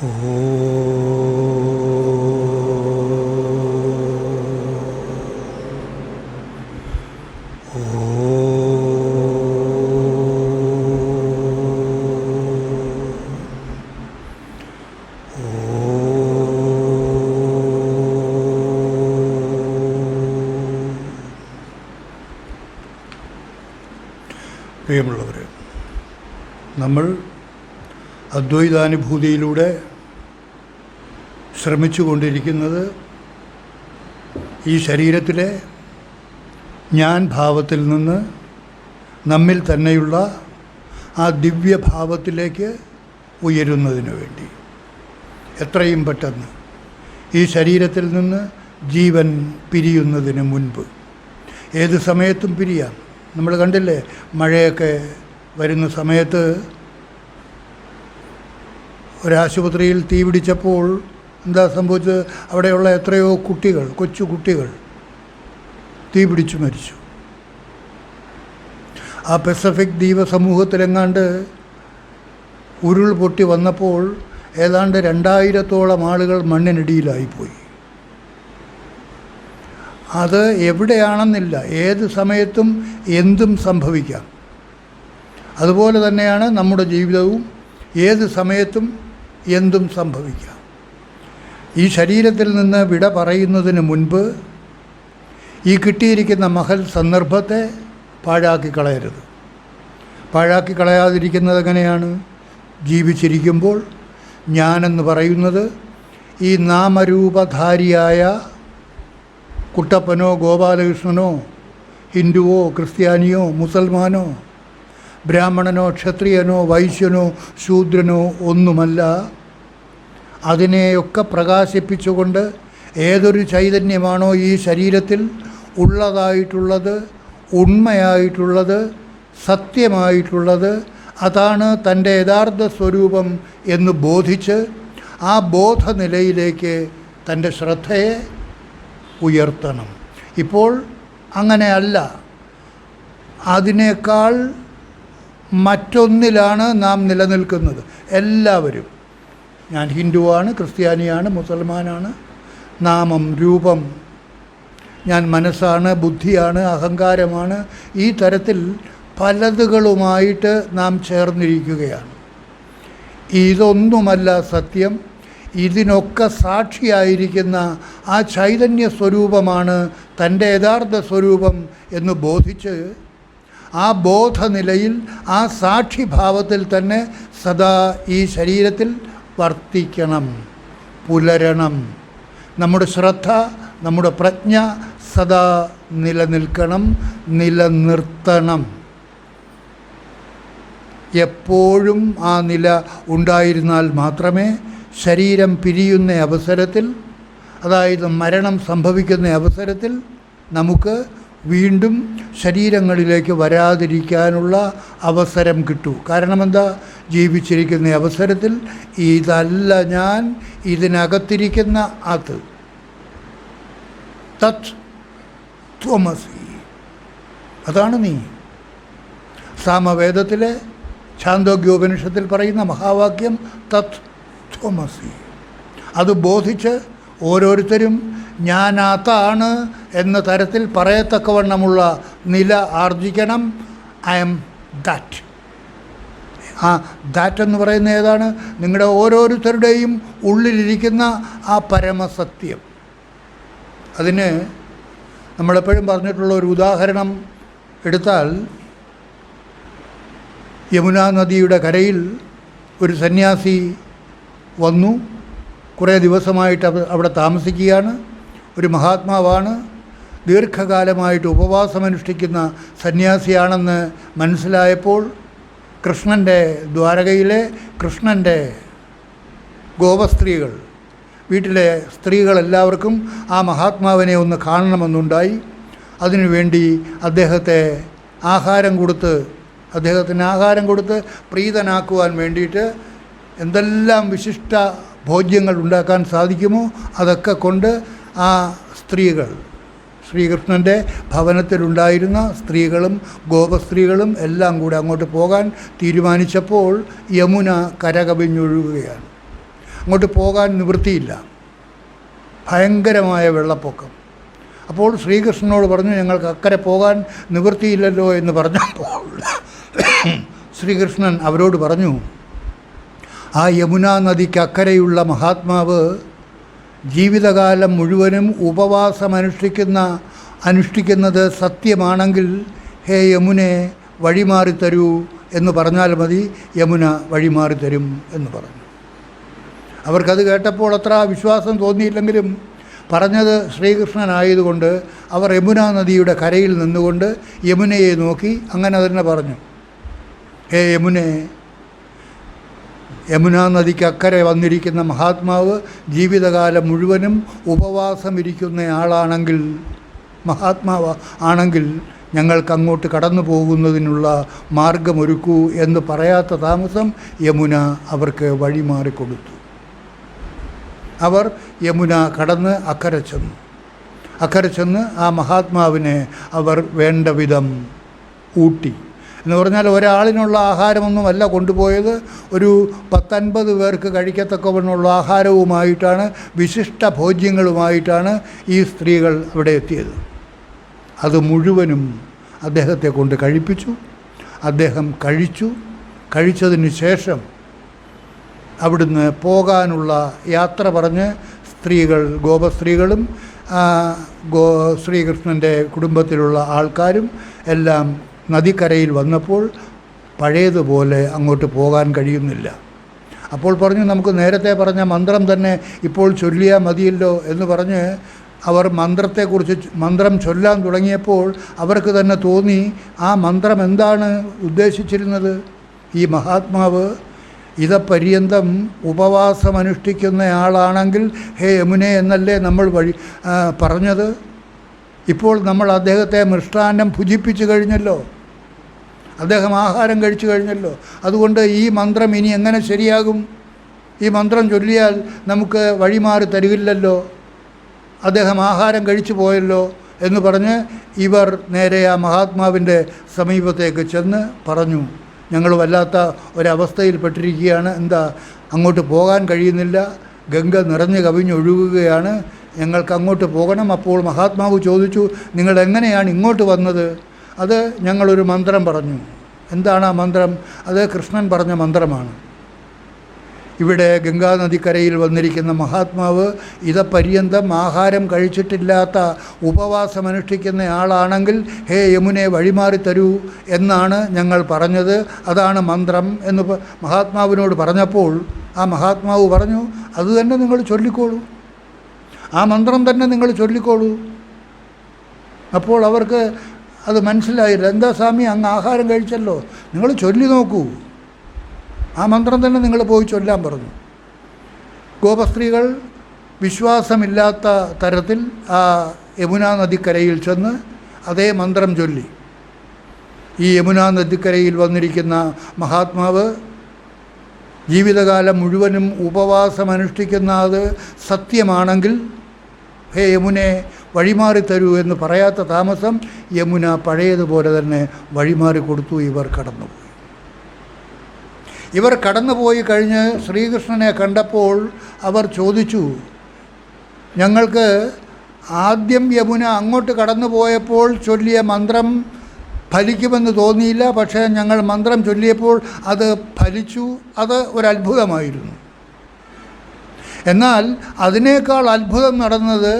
പ്രിയമുള്ളവരെ, നമ്മൾ അദ്വൈതാനുഭൂതിയിലൂടെ ശ്രമിച്ചുകൊണ്ടിരിക്കുന്നത് ഈ ശരീരത്തിലെ ഞാൻ ഭാവത്തിൽ നിന്ന് നമ്മിൽ തന്നെയുള്ള ആ ദിവ്യഭാവത്തിലേക്ക് ഉയരുന്നതിന് വേണ്ടി എത്രയും പെട്ടെന്ന് ഈ ശരീരത്തിൽ നിന്ന് ജീവൻ പിരിയുന്നതിന് മുൻപ്, ഏത് സമയത്തും പിരിയാം. നമ്മൾ കണ്ടില്ലേ, മഴയൊക്കെ വരുന്ന സമയത്ത് ഒരാശുപത്രിയിൽ തീ പിടിച്ചപ്പോൾ എന്താ സംഭവിച്ചത്? അവിടെയുള്ള എത്രയോ കുട്ടികൾ, കൊച്ചു കുട്ടികൾ തീ പിടിച്ചു മരിച്ചു. ആ പസഫിക് ദ്വീപ സമൂഹത്തിലെങ്ങാണ്ട് ഉരുൾ പൊട്ടി വന്നപ്പോൾ ഏതാണ്ട് 2000-ഓളം ആളുകൾ മണ്ണിനടിയിലായിപ്പോയി. അത് എവിടെയാണെന്നില്ല, ഏത് സമയത്തും എന്തും സംഭവിക്കാം. അതുപോലെ തന്നെയാണ് നമ്മുടെ ജീവിതവും, ഏത് സമയത്തും എന്തും സംഭവിക്കാം. ഈ ശരീരത്തിൽ നിന്ന് വിട പറയുന്നതിന് മുൻപ് ഈ കിട്ടിയിരിക്കുന്ന മഹൽ സന്ദർഭത്തെ പാഴാക്കി കളയരുത്. പാഴാക്കി കളയാതിരിക്കുന്നത് എങ്ങനെയാണ്? ജീവിച്ചിരിക്കുമ്പോൾ ഞാനെന്ന് പറയുന്നത് ഈ നാമരൂപധാരിയായ കുട്ടപ്പനോ ഗോപാലകൃഷ്ണനോ ഹിന്ദുവോ ക്രിസ്ത്യാനിയോ മുസൽമാനോ ബ്രാഹ്മണനോ ക്ഷത്രിയനോ വൈശ്യനോ ശൂദ്രനോ ഒന്നുമല്ല. അതിനെയൊക്കെ പ്രകാശിപ്പിച്ചുകൊണ്ട് ഏതൊരു ചൈതന്യമാണോ ഈ ശരീരത്തിൽ ഉള്ളതായിട്ടുള്ളത്, ഉണ്മയായിട്ടുള്ളത്, സത്യമായിട്ടുള്ളത്, അതാണ് തൻ്റെ യഥാർത്ഥ സ്വരൂപം എന്ന് ബോധിച്ച് ആ ബോധനിലയിലേക്ക് തൻ്റെ ശ്രദ്ധയെ ഉയർത്തണം. ഇപ്പോൾ അങ്ങനെയല്ല, അതിനേക്കാൾ മറ്റൊന്നിലാണ് നാം നിലനിൽക്കുന്നത്. എല്ലാവരും, ഞാൻ ഹിന്ദുവാണ്, ക്രിസ്ത്യാനിയാണ്, മുസൽമാനാണ്, നാമം രൂപം, ഞാൻ മനസ്സാണ്, ബുദ്ധിയാണ്, അഹങ്കാരമാണ്, ഈ തരത്തിൽ പലതുകളുമായിട്ട് നാം ചേർന്നിരിക്കുകയാണ്. ഇതൊന്നുമല്ല സത്യം. ഇതിനൊക്കെ സാക്ഷിയായിരിക്കുന്ന ആ ചൈതന്യ സ്വരൂപമാണ് തൻ്റെ യഥാർത്ഥ സ്വരൂപം എന്ന് ബോധിച്ച് ആ ബോധനിലയിൽ, ആ സാക്ഷിഭാവത്തിൽ തന്നെ സദാ ഈ ശരീരത്തിൽ വർത്തിക്കണം, പുലരണം. നമ്മുടെ ശ്രദ്ധ, നമ്മുടെ പ്രജ്ഞ സദാ നിലനിൽക്കണം, നിലനിർത്തണം. എപ്പോഴും ആ നില ഉണ്ടായിരുന്നാൽ മാത്രമേ ശരീരം പിരിയുന്ന അവസരത്തിൽ, അതായത് മരണം സംഭവിക്കുന്ന അവസരത്തിൽ, നമുക്ക് വീണ്ടും ശരീരങ്ങളിലേക്ക് വരാതിരിക്കാനുള്ള അവസരം കിട്ടൂ. കാരണം എന്താ? ജീവിച്ചിരിക്കുന്ന അവസരത്തിൽ ഇതല്ല ഞാൻ, ഇതിനകത്തിരിക്കുന്ന അത്, തത് ത്വമസി, അതാണ് നീ. സാമവേദത്തിലെ ഛാന്തോഗ്യോപനിഷത്തിൽ പറയുന്ന മഹാവാക്യം തത് ത്വമസി. അത് ബോധിച്ച് ഓരോരുത്തരും ഞാൻ അതാണ് എന്ന തരത്തിൽ പറയത്തക്കവണ്ണമുള്ള നില ആർജിക്കണം. I am that. ആ ദാറ്റ് എന്ന് പറയുന്ന ഏതാണ്? നിങ്ങളുടെ ഓരോരുത്തരുടെയും ഉള്ളിലിരിക്കുന്ന ആ പരമസത്യം. അതിന് നമ്മളെപ്പോഴും പറഞ്ഞിട്ടുള്ള ഒരു ഉദാഹരണം എടുത്താൽ, യമുനാ നദിയുടെ കരയിൽ ഒരു സന്യാസി വന്നു. കുറേ ദിവസമായിട്ട് അവിടെ താമസിക്കുകയാണ്. ഒരു മഹാത്മാവാണ്. ദീർഘകാലമായിട്ട് ഉപവാസമനുഷ്ഠിക്കുന്ന സന്യാസിയാണെന്ന് മനസ്സിലായപ്പോൾ കൃഷ്ണൻ്റെ, ദ്വാരകയിലെ കൃഷ്ണൻ്റെ ഗോപസ്ത്രീകൾ, വീട്ടിലെ സ്ത്രീകളെല്ലാവർക്കും ആ മഹാത്മാവിനെ ഒന്ന് കാണണമെന്നുണ്ടായി. അതിനുവേണ്ടി അദ്ദേഹത്തിന് ആഹാരം കൊടുത്ത് പ്രീതനാക്കുവാൻ വേണ്ടിയിട്ട് എന്തെല്ലാം വിശിഷ്ട ഭോജ്യങ്ങൾ ഉണ്ടാക്കാൻ സാധിക്കുമോ അതൊക്കെ കൊണ്ട് ആ സ്ത്രീകൾ, ശ്രീകൃഷ്ണൻ്റെ ഭവനത്തിലുണ്ടായിരുന്ന സ്ത്രീകളും ഗോപസ്ത്രീകളും എല്ലാം കൂടെ അങ്ങോട്ട് പോകാൻ തീരുമാനിച്ചപ്പോൾ യമുന കരകവിഞ്ഞൊഴുകുകയാണ്. അങ്ങോട്ട് പോകാൻ നിവൃത്തിയില്ല, ഭയങ്കരമായ വെള്ളപ്പൊക്കം. അപ്പോൾ ശ്രീകൃഷ്ണനോട് പറഞ്ഞു, ഞങ്ങൾക്ക് അക്കരെ പോകാൻ നിവൃത്തിയില്ലല്ലോ എന്ന് പറഞ്ഞപ്പോൾ ശ്രീകൃഷ്ണൻ അവരോട് പറഞ്ഞു, ആ യമുനാ നദിക്ക് അക്കരെയുള്ള മഹാത്മാവ് ജീവിതകാലം മുഴുവനും അനുഷ്ഠിക്കുന്നത് സത്യമാണെങ്കിൽ ഹേ യമുനെ വഴിമാറിത്തരൂ എന്ന് പറഞ്ഞാൽ മതി, യമുന വഴിമാറിത്തരും എന്ന് പറഞ്ഞു. അവർക്കത് കേട്ടപ്പോൾ അത്ര വിശ്വാസം തോന്നിയില്ലെങ്കിലും പറഞ്ഞത് ശ്രീകൃഷ്ണനായതുകൊണ്ട് അവർ യമുനാ നദിയുടെ കരയിൽ നിന്നുകൊണ്ട് യമുനയെ നോക്കി അങ്ങനെ തന്നെ പറഞ്ഞു, ഹേ യമുനെ, യമുനാ നദിക്ക് അക്കരെ വന്നിരിക്കുന്ന മഹാത്മാവ് ജീവിതകാലം മുഴുവനും ഉപവാസമിരിക്കുന്നയാളാണെങ്കിൽ, മഹാത്മാവ് ആണെങ്കിൽ ഞങ്ങൾക്ക് അങ്ങോട്ട് കടന്നു പോകുന്നതിനുള്ള മാർഗമൊരുക്കൂ എന്ന് പറയാത്ത താമസം യമുന അവർക്ക് വഴിമാറിക്കൊടുത്തു. അവർ യമുന കടന്ന് അക്കരെ ചെന്ന് ആ മഹാത്മാവിനെ അവർ വേണ്ട വിധം ഊട്ടി. എന്ന് പറഞ്ഞാൽ ഒരാളിനുള്ള ആഹാരമൊന്നുമല്ല കൊണ്ടുപോയത്, ഒരു 10-50 പേർക്ക് കഴിക്കത്തക്കവണ്ണമുള്ള ആഹാരവുമായിട്ടാണ്, വിശിഷ്ട ഭോജ്യങ്ങളുമായിട്ടാണ് ഈ സ്ത്രീകൾ അവിടെ എത്തിയത്. അത് മുഴുവനും അദ്ദേഹത്തെ കൊണ്ട് കഴിപ്പിച്ചു. അദ്ദേഹം കഴിച്ചതിന് ശേഷം അവിടുന്ന് പോകാനുള്ള യാത്ര പറഞ്ഞ് ഗോപസ്ത്രീകളും ശ്രീകൃഷ്ണൻ്റെ കുടുംബത്തിലുള്ള ആൾക്കാരും എല്ലാം നദിക്കരയിൽ വന്നപ്പോൾ പഴയതുപോലെ അങ്ങോട്ട് പോകാൻ കഴിയുന്നില്ല. അപ്പോൾ പറഞ്ഞു, നമുക്ക് നേരത്തെ പറഞ്ഞ മന്ത്രം തന്നെ ഇപ്പോൾ ചൊല്ലിയാൽ മതിയല്ലോ എന്ന് പറഞ്ഞ് അവർ മന്ത്രം ചൊല്ലാൻ തുടങ്ങിയപ്പോൾ അവർക്ക് തന്നെ തോന്നി, ആ മന്ത്രം എന്താണ് ഉദ്ദേശിച്ചിരുന്നത്? ഈ മഹാത്മാവ് ഇതപര്യന്തം ഉപവാസമനുഷ്ഠിക്കുന്നയാളാണെങ്കിൽ ഹേ യമുനെ എന്നല്ലേ നമ്മൾ പറഞ്ഞത്? ഇപ്പോൾ നമ്മൾ അദ്ദേഹത്തെ മൃഷ്ടാന്നം ഭുജിപ്പിച്ചു കഴിഞ്ഞല്ലോ, അദ്ദേഹം ആഹാരം കഴിച്ചു കഴിഞ്ഞല്ലോ. അതുകൊണ്ട് ഈ മന്ത്രം ഇനി എങ്ങനെ ശരിയാകും? ഈ മന്ത്രം ചൊല്ലിയാൽ നമുക്ക് വഴിമാറി തരികില്ലല്ലോ, അദ്ദേഹം ആഹാരം കഴിച്ചു പോയല്ലോ എന്ന് പറഞ്ഞ് ഇവർ നേരെ ആ മഹാത്മാവിൻ്റെ സമീപത്തേക്ക് ചെന്ന് പറഞ്ഞു, ഞങ്ങൾ വല്ലാത്ത ഒരവസ്ഥയിൽപ്പെട്ടിരിക്കുകയാണ്, എന്താ അങ്ങോട്ട് പോകാൻ കഴിയുന്നില്ല, ഗംഗ നിറഞ്ഞു കവിഞ്ഞൊഴുകുകയാണ്, ഞങ്ങൾക്ക് അങ്ങോട്ട് പോകണം. അപ്പോൾ മഹാത്മാവ് ചോദിച്ചു, നിങ്ങൾ എങ്ങനെയാണ് ഇങ്ങോട്ട് വന്നത്? അത് ഞങ്ങളൊരു മന്ത്രം പറഞ്ഞു. എന്താണ് ആ മന്ത്രം? അത് കൃഷ്ണൻ പറഞ്ഞ മന്ത്രമാണ്. ഇവിടെ ഗംഗാനദിക്കരയിൽ വന്നിരിക്കുന്ന മഹാത്മാവ് ഇതപര്യന്തം ആഹാരം കഴിച്ചിട്ടില്ലാത്ത ഉപവാസമനുഷ്ഠിക്കുന്ന ആളാണെങ്കിൽ ഹേ യമുനെ വഴിമാറി തരൂ എന്നാണ് ഞങ്ങൾ പറഞ്ഞത്, അതാണ് മന്ത്രം എന്ന് മഹാത്മാവിനോട് പറഞ്ഞപ്പോൾ ആ മഹാത്മാവ് പറഞ്ഞു, അത് തന്നെ നിങ്ങൾ ചൊല്ലിക്കോളൂ, ആ മന്ത്രം തന്നെ നിങ്ങൾ ചൊല്ലിക്കോളൂ. അപ്പോൾ അവർക്ക് അത് മനസ്സിലായില്ല. എന്താ സ്വാമി, അങ്ങ് ആഹാരം കഴിച്ചല്ലോ, നിങ്ങൾ ചൊല്ലി നോക്കൂ, ആ മന്ത്രം തന്നെ നിങ്ങൾ പോയി ചൊല്ലാൻ പറഞ്ഞു. ഗോപസ്ത്രീകൾ വിശ്വാസമില്ലാത്ത തരത്തിൽ ആ യമുനാ നദിക്കരയിൽ ചെന്ന് അതേ മന്ത്രം ചൊല്ലി. ഈ യമുനാ നദിക്കരയിൽ വന്നിരിക്കുന്ന മഹാത്മാവ് ജീവിതകാലം മുഴുവനും ഉപവാസമനുഷ്ഠിക്കുന്നത് സത്യമാണെങ്കിൽ ഹേ യമുനെ വഴിമാറി തരൂ എന്ന് പറയാത്ത താമസം യമുന പഴയതുപോലെ തന്നെ വഴിമാറി കൊടുത്തു. ഇവർ കടന്നുപോയി കഴിഞ്ഞ് ശ്രീകൃഷ്ണനെ കണ്ടപ്പോൾ അവർ ചോദിച്ചു, ഞങ്ങൾക്ക് ആദ്യം യമുന അങ്ങോട്ട് കടന്നു പോയപ്പോൾ ചൊല്ലിയ മന്ത്രം ഫലിക്കുമെന്ന് തോന്നിയില്ല, പക്ഷേ ഞങ്ങൾ മന്ത്രം ചൊല്ലിയപ്പോൾ അത് ഫലിച്ചു, അത് ഒരത്ഭുതമായിരുന്നു. എന്നാൽ അതിനേക്കാൾ അത്ഭുതം നടന്നത്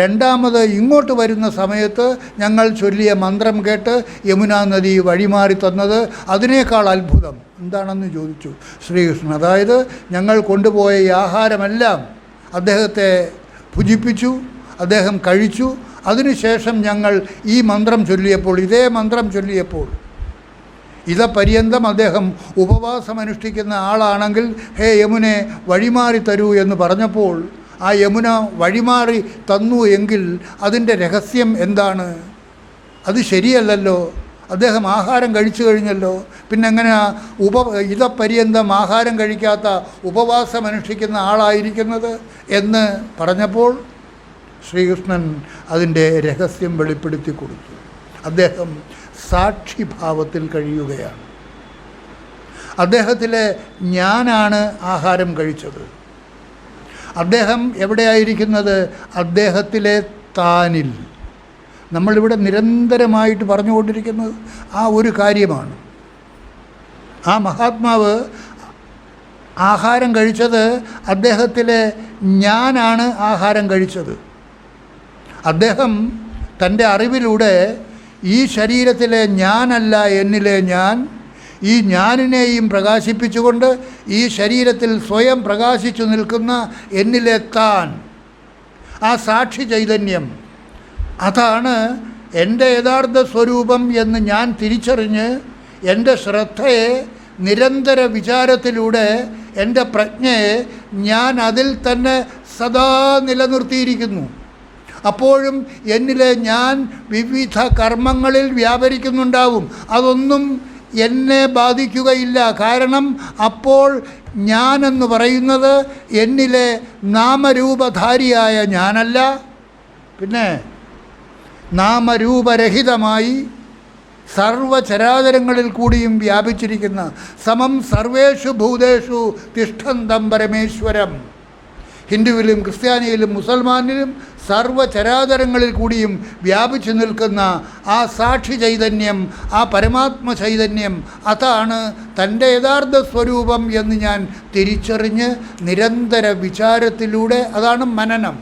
രണ്ടാമത് ഇങ്ങോട്ട് വരുന്ന സമയത്ത് ഞങ്ങൾ ചൊല്ലിയ മന്ത്രം കേട്ട് യമുനാ നദി വഴിമാറി തന്നത് അതിനേക്കാൾ അത്ഭുതം എന്താണെന്ന് ചോദിച്ചു ശ്രീകൃഷ്ണൻ. അതായത് ഞങ്ങൾ കൊണ്ടുപോയ ഈ ആഹാരമെല്ലാം അദ്ദേഹത്തെ ഭുജിപ്പിച്ചു, അദ്ദേഹം കഴിച്ചു. അതിനുശേഷം ഞങ്ങൾ ഈ മന്ത്രം ചൊല്ലിയപ്പോൾ, ഇതേ മന്ത്രം ചൊല്ലിയപ്പോൾ ഇതപര്യന്തം അദ്ദേഹം ഉപവാസമനുഷ്ഠിക്കുന്ന ആളാണെങ്കിൽ ഹേ യമുനെ വഴിമാറി തരൂ എന്ന് പറഞ്ഞപ്പോൾ ആ യമുന വഴിമാറി തന്നു എങ്കിൽ അതിൻ്റെ രഹസ്യം എന്താണ്? അത് ശരിയല്ലല്ലോ, അദ്ദേഹം ആഹാരം കഴിച്ചു കഴിഞ്ഞല്ലോ, പിന്നെ എങ്ങനെ ഇതപര്യന്തം ആഹാരം കഴിക്കാത്ത ഉപവാസമനുഷ്ഠിക്കുന്ന ആളായിരിക്കുന്നത് എന്ന് പറഞ്ഞപ്പോൾ ശ്രീകൃഷ്ണൻ അതിൻ്റെ രഹസ്യം വെളിപ്പെടുത്തി കൊടുത്തു. അദ്ദേഹം സാക്ഷിഭാവത്തിൽ കഴിയുകയാണ്. അദ്ദേഹത്തിലെ ഞാനാണ് ആഹാരം കഴിച്ചത്. അദ്ദേഹം എവിടെയായിരിക്കുന്നത്? അദ്ദേഹത്തിലെ താനിൽ. നമ്മളിവിടെ നിരന്തരമായിട്ട് പറഞ്ഞുകൊണ്ടിരിക്കുന്നത് ആ ഒരു കാര്യമാണ്. ആ മഹാത്മാവ് ആഹാരം കഴിച്ചത് അദ്ദേഹത്തിലെ ഞാനാണ് ആഹാരം കഴിച്ചത്. അദ്ദേഹം തൻ്റെ അറിവിലൂടെ ഈ ശരീരത്തിലെ ഞാനല്ല എന്നിലെ ഞാൻ, ഈ ഞാനിനെയും പ്രകാശിപ്പിച്ചുകൊണ്ട് ഈ ശരീരത്തിൽ സ്വയം പ്രകാശിച്ചു നിൽക്കുന്ന എന്നിലെ താൻ, ആ സാക്ഷി ചൈതന്യം, അതാണ് എൻ്റെ യഥാർത്ഥ സ്വരൂപം എന്ന് ഞാൻ തിരിച്ചറിഞ്ഞ് എൻ്റെ ശ്രദ്ധയെ നിരന്തര വിചാരത്തിലൂടെ എൻ്റെ പ്രജ്ഞയെ ഞാൻ അതിൽ തന്നെ സദാ നിലനിർത്തിയിരിക്കുന്നു. അപ്പോഴും എന്നിലെ ഞാൻ വിവിധ കർമ്മങ്ങളിൽ വ്യാപരിക്കുന്നുണ്ടാവും. അതൊന്നും എന്നെ ബാധിക്കുകയില്ല. കാരണം അപ്പോൾ ഞാനെന്ന് പറയുന്നത് എന്നിലെ നാമരൂപധാരിയായ ഞാനല്ല, പിന്നെ നാമരൂപരഹിതമായി സർവചരാചരങ്ങളിൽ കൂടിയും വ്യാപിച്ചിരിക്കുന്ന സമം സർവേഷു ഭൂതേഷു തിഷ്ഠന്തം പരമേശ്വരം. ഹിന്ദുവിലും ക്രിസ്ത്യാനിയിലും മുസൽമാനിലും സർവചരാചരങ്ങളിൽ കൂടിയും വ്യാപിച്ചു നിൽക്കുന്ന ആ സാക്ഷി ചൈതന്യം, ആ പരമാത്മ ചൈതന്യം, അതാണ് തൻ്റെ യഥാർത്ഥ സ്വരൂപം എന്ന് ഞാൻ തിരിച്ചറിഞ്ഞ് നിരന്തര വിചാരത്തിലൂടെ, അതാണ് മനനം,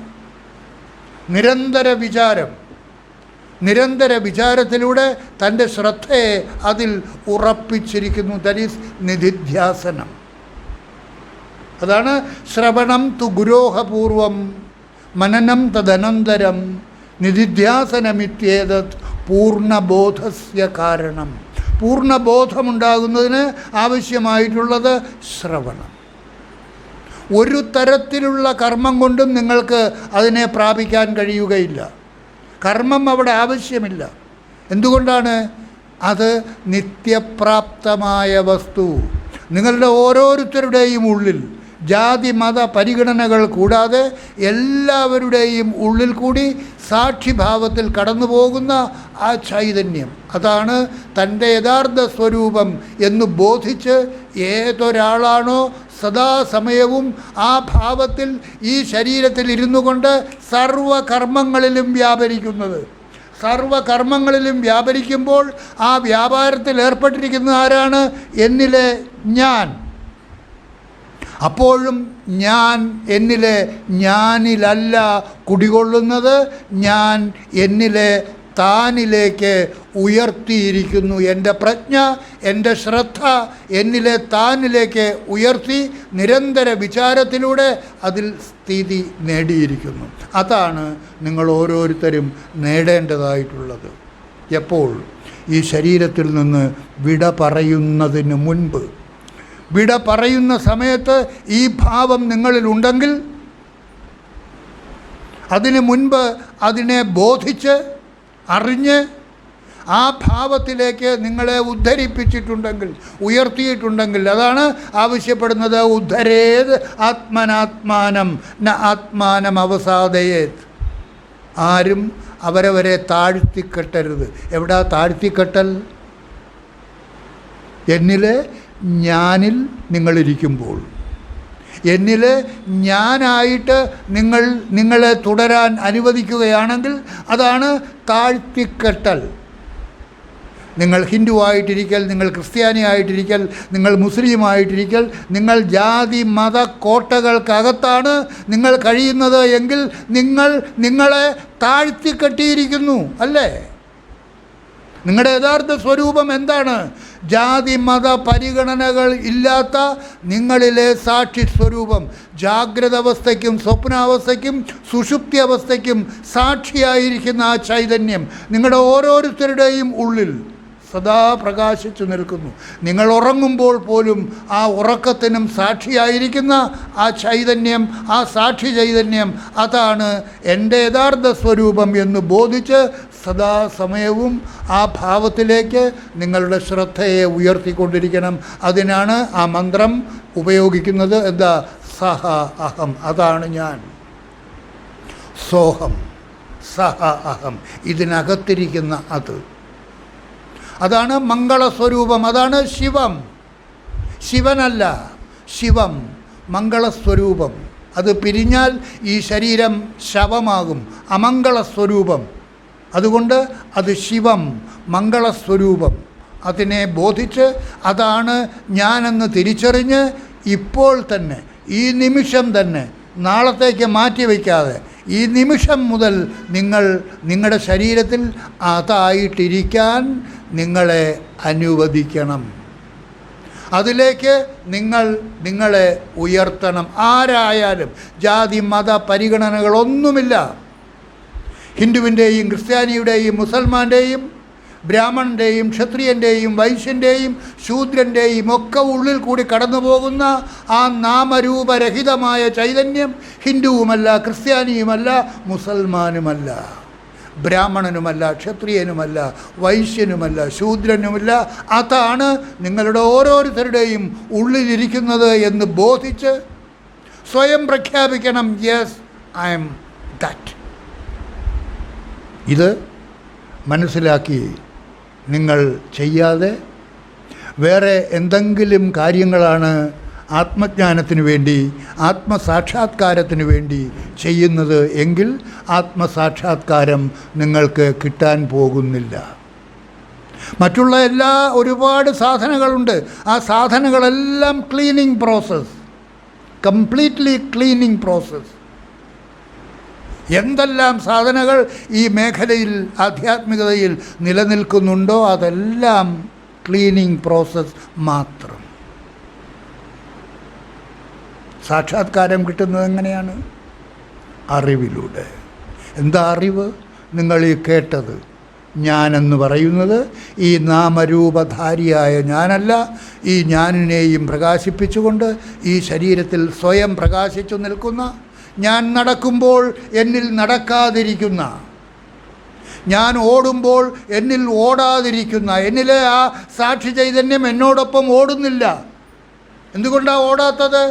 നിരന്തര വിചാരത്തിലൂടെ തൻ്റെ ശ്രദ്ധയെ അതിൽ ഉറപ്പിച്ചിരിക്കുന്നു. ദാറ്റ് ഈസ് നിധിധ്യാസനം. അതാണ് ശ്രവണം തു ഗുരോഹപൂർവം മനനം തദനന്തരം നിധിധ്യാസനമിത്യേതത് പൂർണ്ണബോധസ്യ കാരണം. പൂർണ്ണബോധമുണ്ടാകുന്നതിന് ആവശ്യമായിട്ടുള്ളത് ശ്രവണം. ഒരു തരത്തിലുള്ള കർമ്മം കൊണ്ടും നിങ്ങൾക്ക് അതിനെ പ്രാപിക്കാൻ കഴിയുകയില്ല. കർമ്മം അവിടെ ആവശ്യമില്ല. എന്തുകൊണ്ടാണ്? അത് നിത്യപ്രാപ്തമായ വസ്തു നിങ്ങളുടെ ഓരോരുത്തരുടെയും ഉള്ളിൽ, ജാതി മത പരിഗണനകൾ കൂടാതെ എല്ലാവരുടെയും ഉള്ളിൽ കൂടി സാക്ഷിഭാവത്തിൽ കടന്നു പോകുന്ന ആ ചൈതന്യം, അതാണ് തൻ്റെ യഥാർത്ഥ സ്വരൂപം എന്ന് ബോധിച്ച് ഏതൊരാളാണോ സദാസമയവും ആ ഭാവത്തിൽ ഈ ശരീരത്തിൽ ഇരുന്നു കൊണ്ട് സർവകർമ്മങ്ങളിലും വ്യാപരിക്കുന്നത്. സർവകർമ്മങ്ങളിലും വ്യാപരിക്കുമ്പോൾ ആ വ്യാപാരത്തിൽ ഏർപ്പെട്ടിരിക്കുന്ന ആരാണ്? എന്നിലെ ഞാൻ. അപ്പോഴും ഞാൻ എന്നിലെ ഞാനിലല്ല കുടികൊള്ളുന്നത്, ഞാൻ എന്നിലെ താനിലേക്ക് ഉയർത്തിയിരിക്കുന്നു. എൻ്റെ പ്രജ്ഞ, എൻ്റെ ശ്രദ്ധ എന്നിലെ താനിലേക്ക് ഉയർത്തി നിരന്തര വിചാരത്തിലൂടെ അതിൽ സ്ഥിതി നേടിയിരിക്കുന്നു. അതാണ് നിങ്ങൾ ഓരോരുത്തരും നേടേണ്ടതായിട്ടുള്ളത്. എപ്പോൾ? ഈ ശരീരത്തിൽ നിന്ന് വിട പറയുന്നതിന് മുൻപ്. വിട പറയുന്ന സമയത്ത് ഈ ഭാവം നിങ്ങളിലുണ്ടെങ്കിൽ, അതിനു മുൻപ് അതിനെ ബോധിച്ച് അറിഞ്ഞ് ആ ഭാവത്തിലേക്ക് നിങ്ങളെ ഉദ്ധരിപ്പിച്ചിട്ടുണ്ടെങ്കിൽ, ഉയർത്തിയിട്ടുണ്ടെങ്കിൽ, അതാണ് ആവശ്യപ്പെടുന്നത്. ഉദ്ധരേത് ആത്മനാത്മാനം ന ആത്മാനം അവസാദയേത്. ആരും അവരവരെ താഴ്ത്തിക്കെട്ടരുത്. എവിടാ താഴ്ത്തിക്കെട്ടൽ? എന്നിലെ ഞാനിൽ നിങ്ങളിരിക്കുമ്പോൾ, എന്നിൽ ഞാനായിട്ട് നിങ്ങളെ തുടരാൻ അനുവദിക്കുകയാണെങ്കിൽ അതാണ് താഴ്ത്തിക്കെട്ടൽ. നിങ്ങൾ ഹിന്ദു ആയിട്ടിരിക്കൽ, നിങ്ങൾ ക്രിസ്ത്യാനി ആയിട്ടിരിക്കൽ, നിങ്ങൾ മുസ്ലിം ആയിട്ടിരിക്കൽ, നിങ്ങൾ ജാതി മത കോട്ടകൾക്കകത്താണ് നിങ്ങൾ കഴിയുന്നത് എങ്കിൽ നിങ്ങളെ താഴ്ത്തിക്കെട്ടിയിരിക്കുന്നു, അല്ലേ? നിങ്ങളുടെ യഥാർത്ഥ സ്വരൂപം എന്താണ്? ജാതി മത പരിഗണനകൾ ഇല്ലാത്ത നിങ്ങളിലെ സാക്ഷി സ്വരൂപം. ജാഗ്രത അവസ്ഥയ്ക്കും സ്വപ്നാവസ്ഥയ്ക്കും സുഷുപ്തി അവസ്ഥയ്ക്കും സാക്ഷിയായിരിക്കുന്ന ആ ചൈതന്യം നിങ്ങളുടെ ഓരോരുത്തരുടെയും ഉള്ളിൽ സദാ പ്രകാശിച്ചു നിൽക്കുന്നു. നിങ്ങൾ ഉറങ്ങുമ്പോൾ പോലും ആ ഉറക്കത്തിനും സാക്ഷിയായിരിക്കുന്ന ആ ചൈതന്യം, ആ സാക്ഷി ചൈതന്യം, അതാണ് എൻ്റെ യഥാർത്ഥ സ്വരൂപം എന്ന് ബോധിച്ച് സദാസമയവും ആ ഭാവത്തിലേക്ക് നിങ്ങളുടെ ശ്രദ്ധയെ ഉയർത്തിക്കൊണ്ടിരിക്കണം. അതിനാണ് ആ മന്ത്രം ഉപയോഗിക്കുന്നത്. എന്താ? സഹ അഹം, അതാണ് ഞാൻ. സോഹം, സഹ അഹം, ഇതിനകത്തിരിക്കുന്ന അതാണ് മംഗളസ്വരൂപം, അതാണ് ശിവം. ശിവനല്ല, ശിവം, മംഗളസ്വരൂപം, അത് പിരിഞ്ഞാൽ ഈ ശരീരം ശവമാകും, അമംഗളസ്വരൂപം. അതുകൊണ്ട് അത് ശിവം, മംഗളസ്വരൂപം. അതിനെ ബോധിച്ച് അതാണ് ഞാനെന്ന് തിരിച്ചറിഞ്ഞ് ഇപ്പോൾ തന്നെ, ഈ നിമിഷം തന്നെ, നാളത്തേക്ക് മാറ്റി വയ്ക്കാതെ ഈ നിമിഷം മുതൽ നിങ്ങളുടെ ശരീരത്തിൽ അതായിട്ടിരിക്കാൻ നിങ്ങളെ അനുവദിക്കണം. അതിലേക്ക് നിങ്ങളെ ഉയർത്തണം. ആരായാലും ജാതി മത പരിഗണനകളൊന്നുമില്ല. ഹിന്ദുവിൻ്റെയും ക്രിസ്ത്യാനിയുടെയും മുസൽമാൻ്റെയും ബ്രാഹ്മണൻ്റെയും ക്ഷത്രിയൻ്റെയും വൈശ്യൻ്റെയും ശൂദ്രൻ്റെയും ഒക്കെ ഉള്ളിൽ കൂടി കടന്നു പോകുന്ന ആ നാമരൂപരഹിതമായ ചൈതന്യം ഹിന്ദുവുമല്ല, ക്രിസ്ത്യാനിയുമല്ല, മുസൽമാനുമല്ല, ബ്രാഹ്മണനുമല്ല, ക്ഷത്രിയനുമല്ല, വൈശ്യനുമല്ല, ശൂദ്രനുമല്ല. അതാണ് നിങ്ങളുടെ ഓരോരുത്തരുടെയും ഉള്ളിലിരിക്കുന്നത് എന്ന് ബോധിച്ച് സ്വയം പ്രഖ്യാപിക്കണം, യെസ് ഐ എം ദാറ്റ്. ഇത് മനസ്സിലാക്കി നിങ്ങൾ ചെയ്യാതെ വേറെ എന്തെങ്കിലും കാര്യങ്ങളാണ് ആത്മജ്ഞാനത്തിന് വേണ്ടി, ആത്മസാക്ഷാത്കാരത്തിന് വേണ്ടി ചെയ്യുന്നത് എങ്കിൽ ആത്മസാക്ഷാത്കാരം നിങ്ങൾക്ക് കിട്ടാൻ പോകുന്നില്ല. മറ്റുള്ള ഒരുപാട് സാധനങ്ങളുണ്ട്. ആ സാധനങ്ങളെല്ലാം cleaning process, completely cleaning process. എന്തെല്ലാം സാധനങ്ങൾ ഈ മേഖലയിൽ ആധ്യാത്മികതയിൽ നിലനിൽക്കുന്നുണ്ടോ അതെല്ലാം ക്ലീനിങ് പ്രോസസ്സ് മാത്രം. സാക്ഷാത്കാരം കിട്ടുന്നത് എങ്ങനെയാണ്? അറിവിലൂടെ. എന്താ അറിവ്? നിങ്ങൾ ഈ കേട്ടത്. ഞാനെന്ന് പറയുന്നത് ഈ നാമരൂപധാരിയായ ഞാനല്ല, ഈ ഞാനിനെയും പ്രകാശിപ്പിച്ചുകൊണ്ട് ഈ ശരീരത്തിൽ സ്വയം പ്രകാശിച്ചു നിൽക്കുന്ന, ഞാൻ നടക്കുമ്പോൾ എന്നിൽ നടക്കാതിരിക്കുന്ന, ഞാൻ ഓടുമ്പോൾ എന്നിൽ ഓടാതിരിക്കുന്ന, എന്നിലെ ആ സാക്ഷി ചൈതന്യം എന്നോടൊപ്പം ഓടുന്നില്ല. എന്തുകൊണ്ടാണ് ഓടാത്തത്?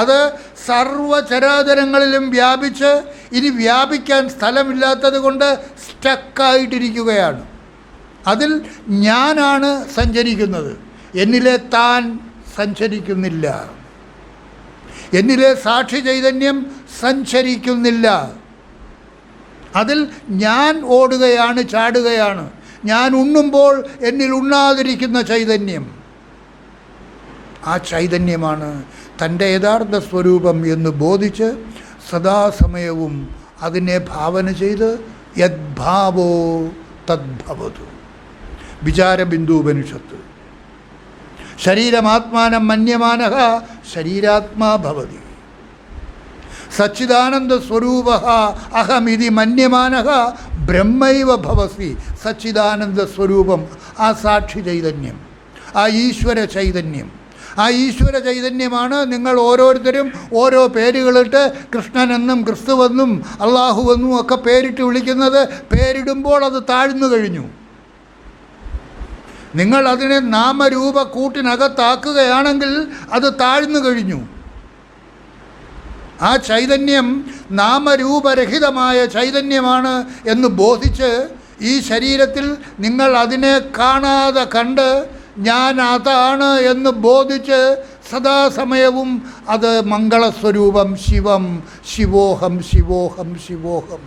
അത് സർവചരാചരങ്ങളിലും വ്യാപിച്ച് ഇനി വ്യാപിക്കാൻ സ്ഥലമില്ലാത്തത് കൊണ്ട് സ്റ്റക്കായിട്ടിരിക്കുകയാണ്. അതിൽ ഞാനാണ് സഞ്ചരിക്കുന്നത്, എന്നിലെ താൻ സഞ്ചരിക്കുന്നില്ല, എന്നിലെ സാക്ഷി ചൈതന്യം സഞ്ചരിക്കുന്നില്ല. അതിൽ ഞാൻ ഓടുകയാണ്, ചാടുകയാണ്. ഞാൻ ഉണ്ണുമ്പോൾ എന്നിൽ ഉണ്ണാതിരിക്കുന്ന ചൈതന്യം, ആ ചൈതന്യമാണ് തൻ്റെ യഥാർത്ഥ സ്വരൂപം എന്ന് ബോധിച്ച് സദാസമയവും അതിനെ ഭാവന ചെയ്ത് യദ്ഭാവോ തദ്ഭവതു. വിചാരബിന്ദുപനിഷത്ത്. ശരീരമാത്മാനം മന്യമാനഃ ശരീരാത്മാ ഭവതി. സച്ചിദാനന്ദ സ്വരൂപ അഹമിതി മന്യമാനഃ ബ്രഹ്മൈവ ഭവസി. സച്ചിദാനന്ദ സ്വരൂപം, ആ സാക്ഷി ചൈതന്യം, ആ ഈശ്വര ചൈതന്യം, ആ ഈശ്വര ചൈതന്യമാണ് നിങ്ങൾ ഓരോരുത്തരും ഓരോ പേരുകളിട്ട് കൃഷ്ണനെന്നും ക്രിസ്തുവെന്നും അള്ളാഹുവെന്നും ഒക്കെ പേരിട്ട് വിളിക്കുന്നത്. പേരിടുമ്പോൾ അത് താഴ്ന്നു കഴിഞ്ഞു. നിങ്ങൾ അതിനെ നാമരൂപ കൂട്ടിനകത്താക്കുകയാണെങ്കിൽ അത് താഴ്ന്നു കഴിഞ്ഞു. ആ ചൈതന്യം നാമരൂപരഹിതമായ ചൈതന്യമാണ് എന്ന് ബോധിച്ച് ഈ ശരീരത്തിൽ നിങ്ങൾ അതിനെ കാണാതെ കണ്ട് ഞാൻ അതാണ് എന്ന് ബോധിച്ച് സദാസമയവും അത് മംഗളസ്വരൂപം ശിവം, ശിവോഹം, ശിവോഹം, ശിവോഹം,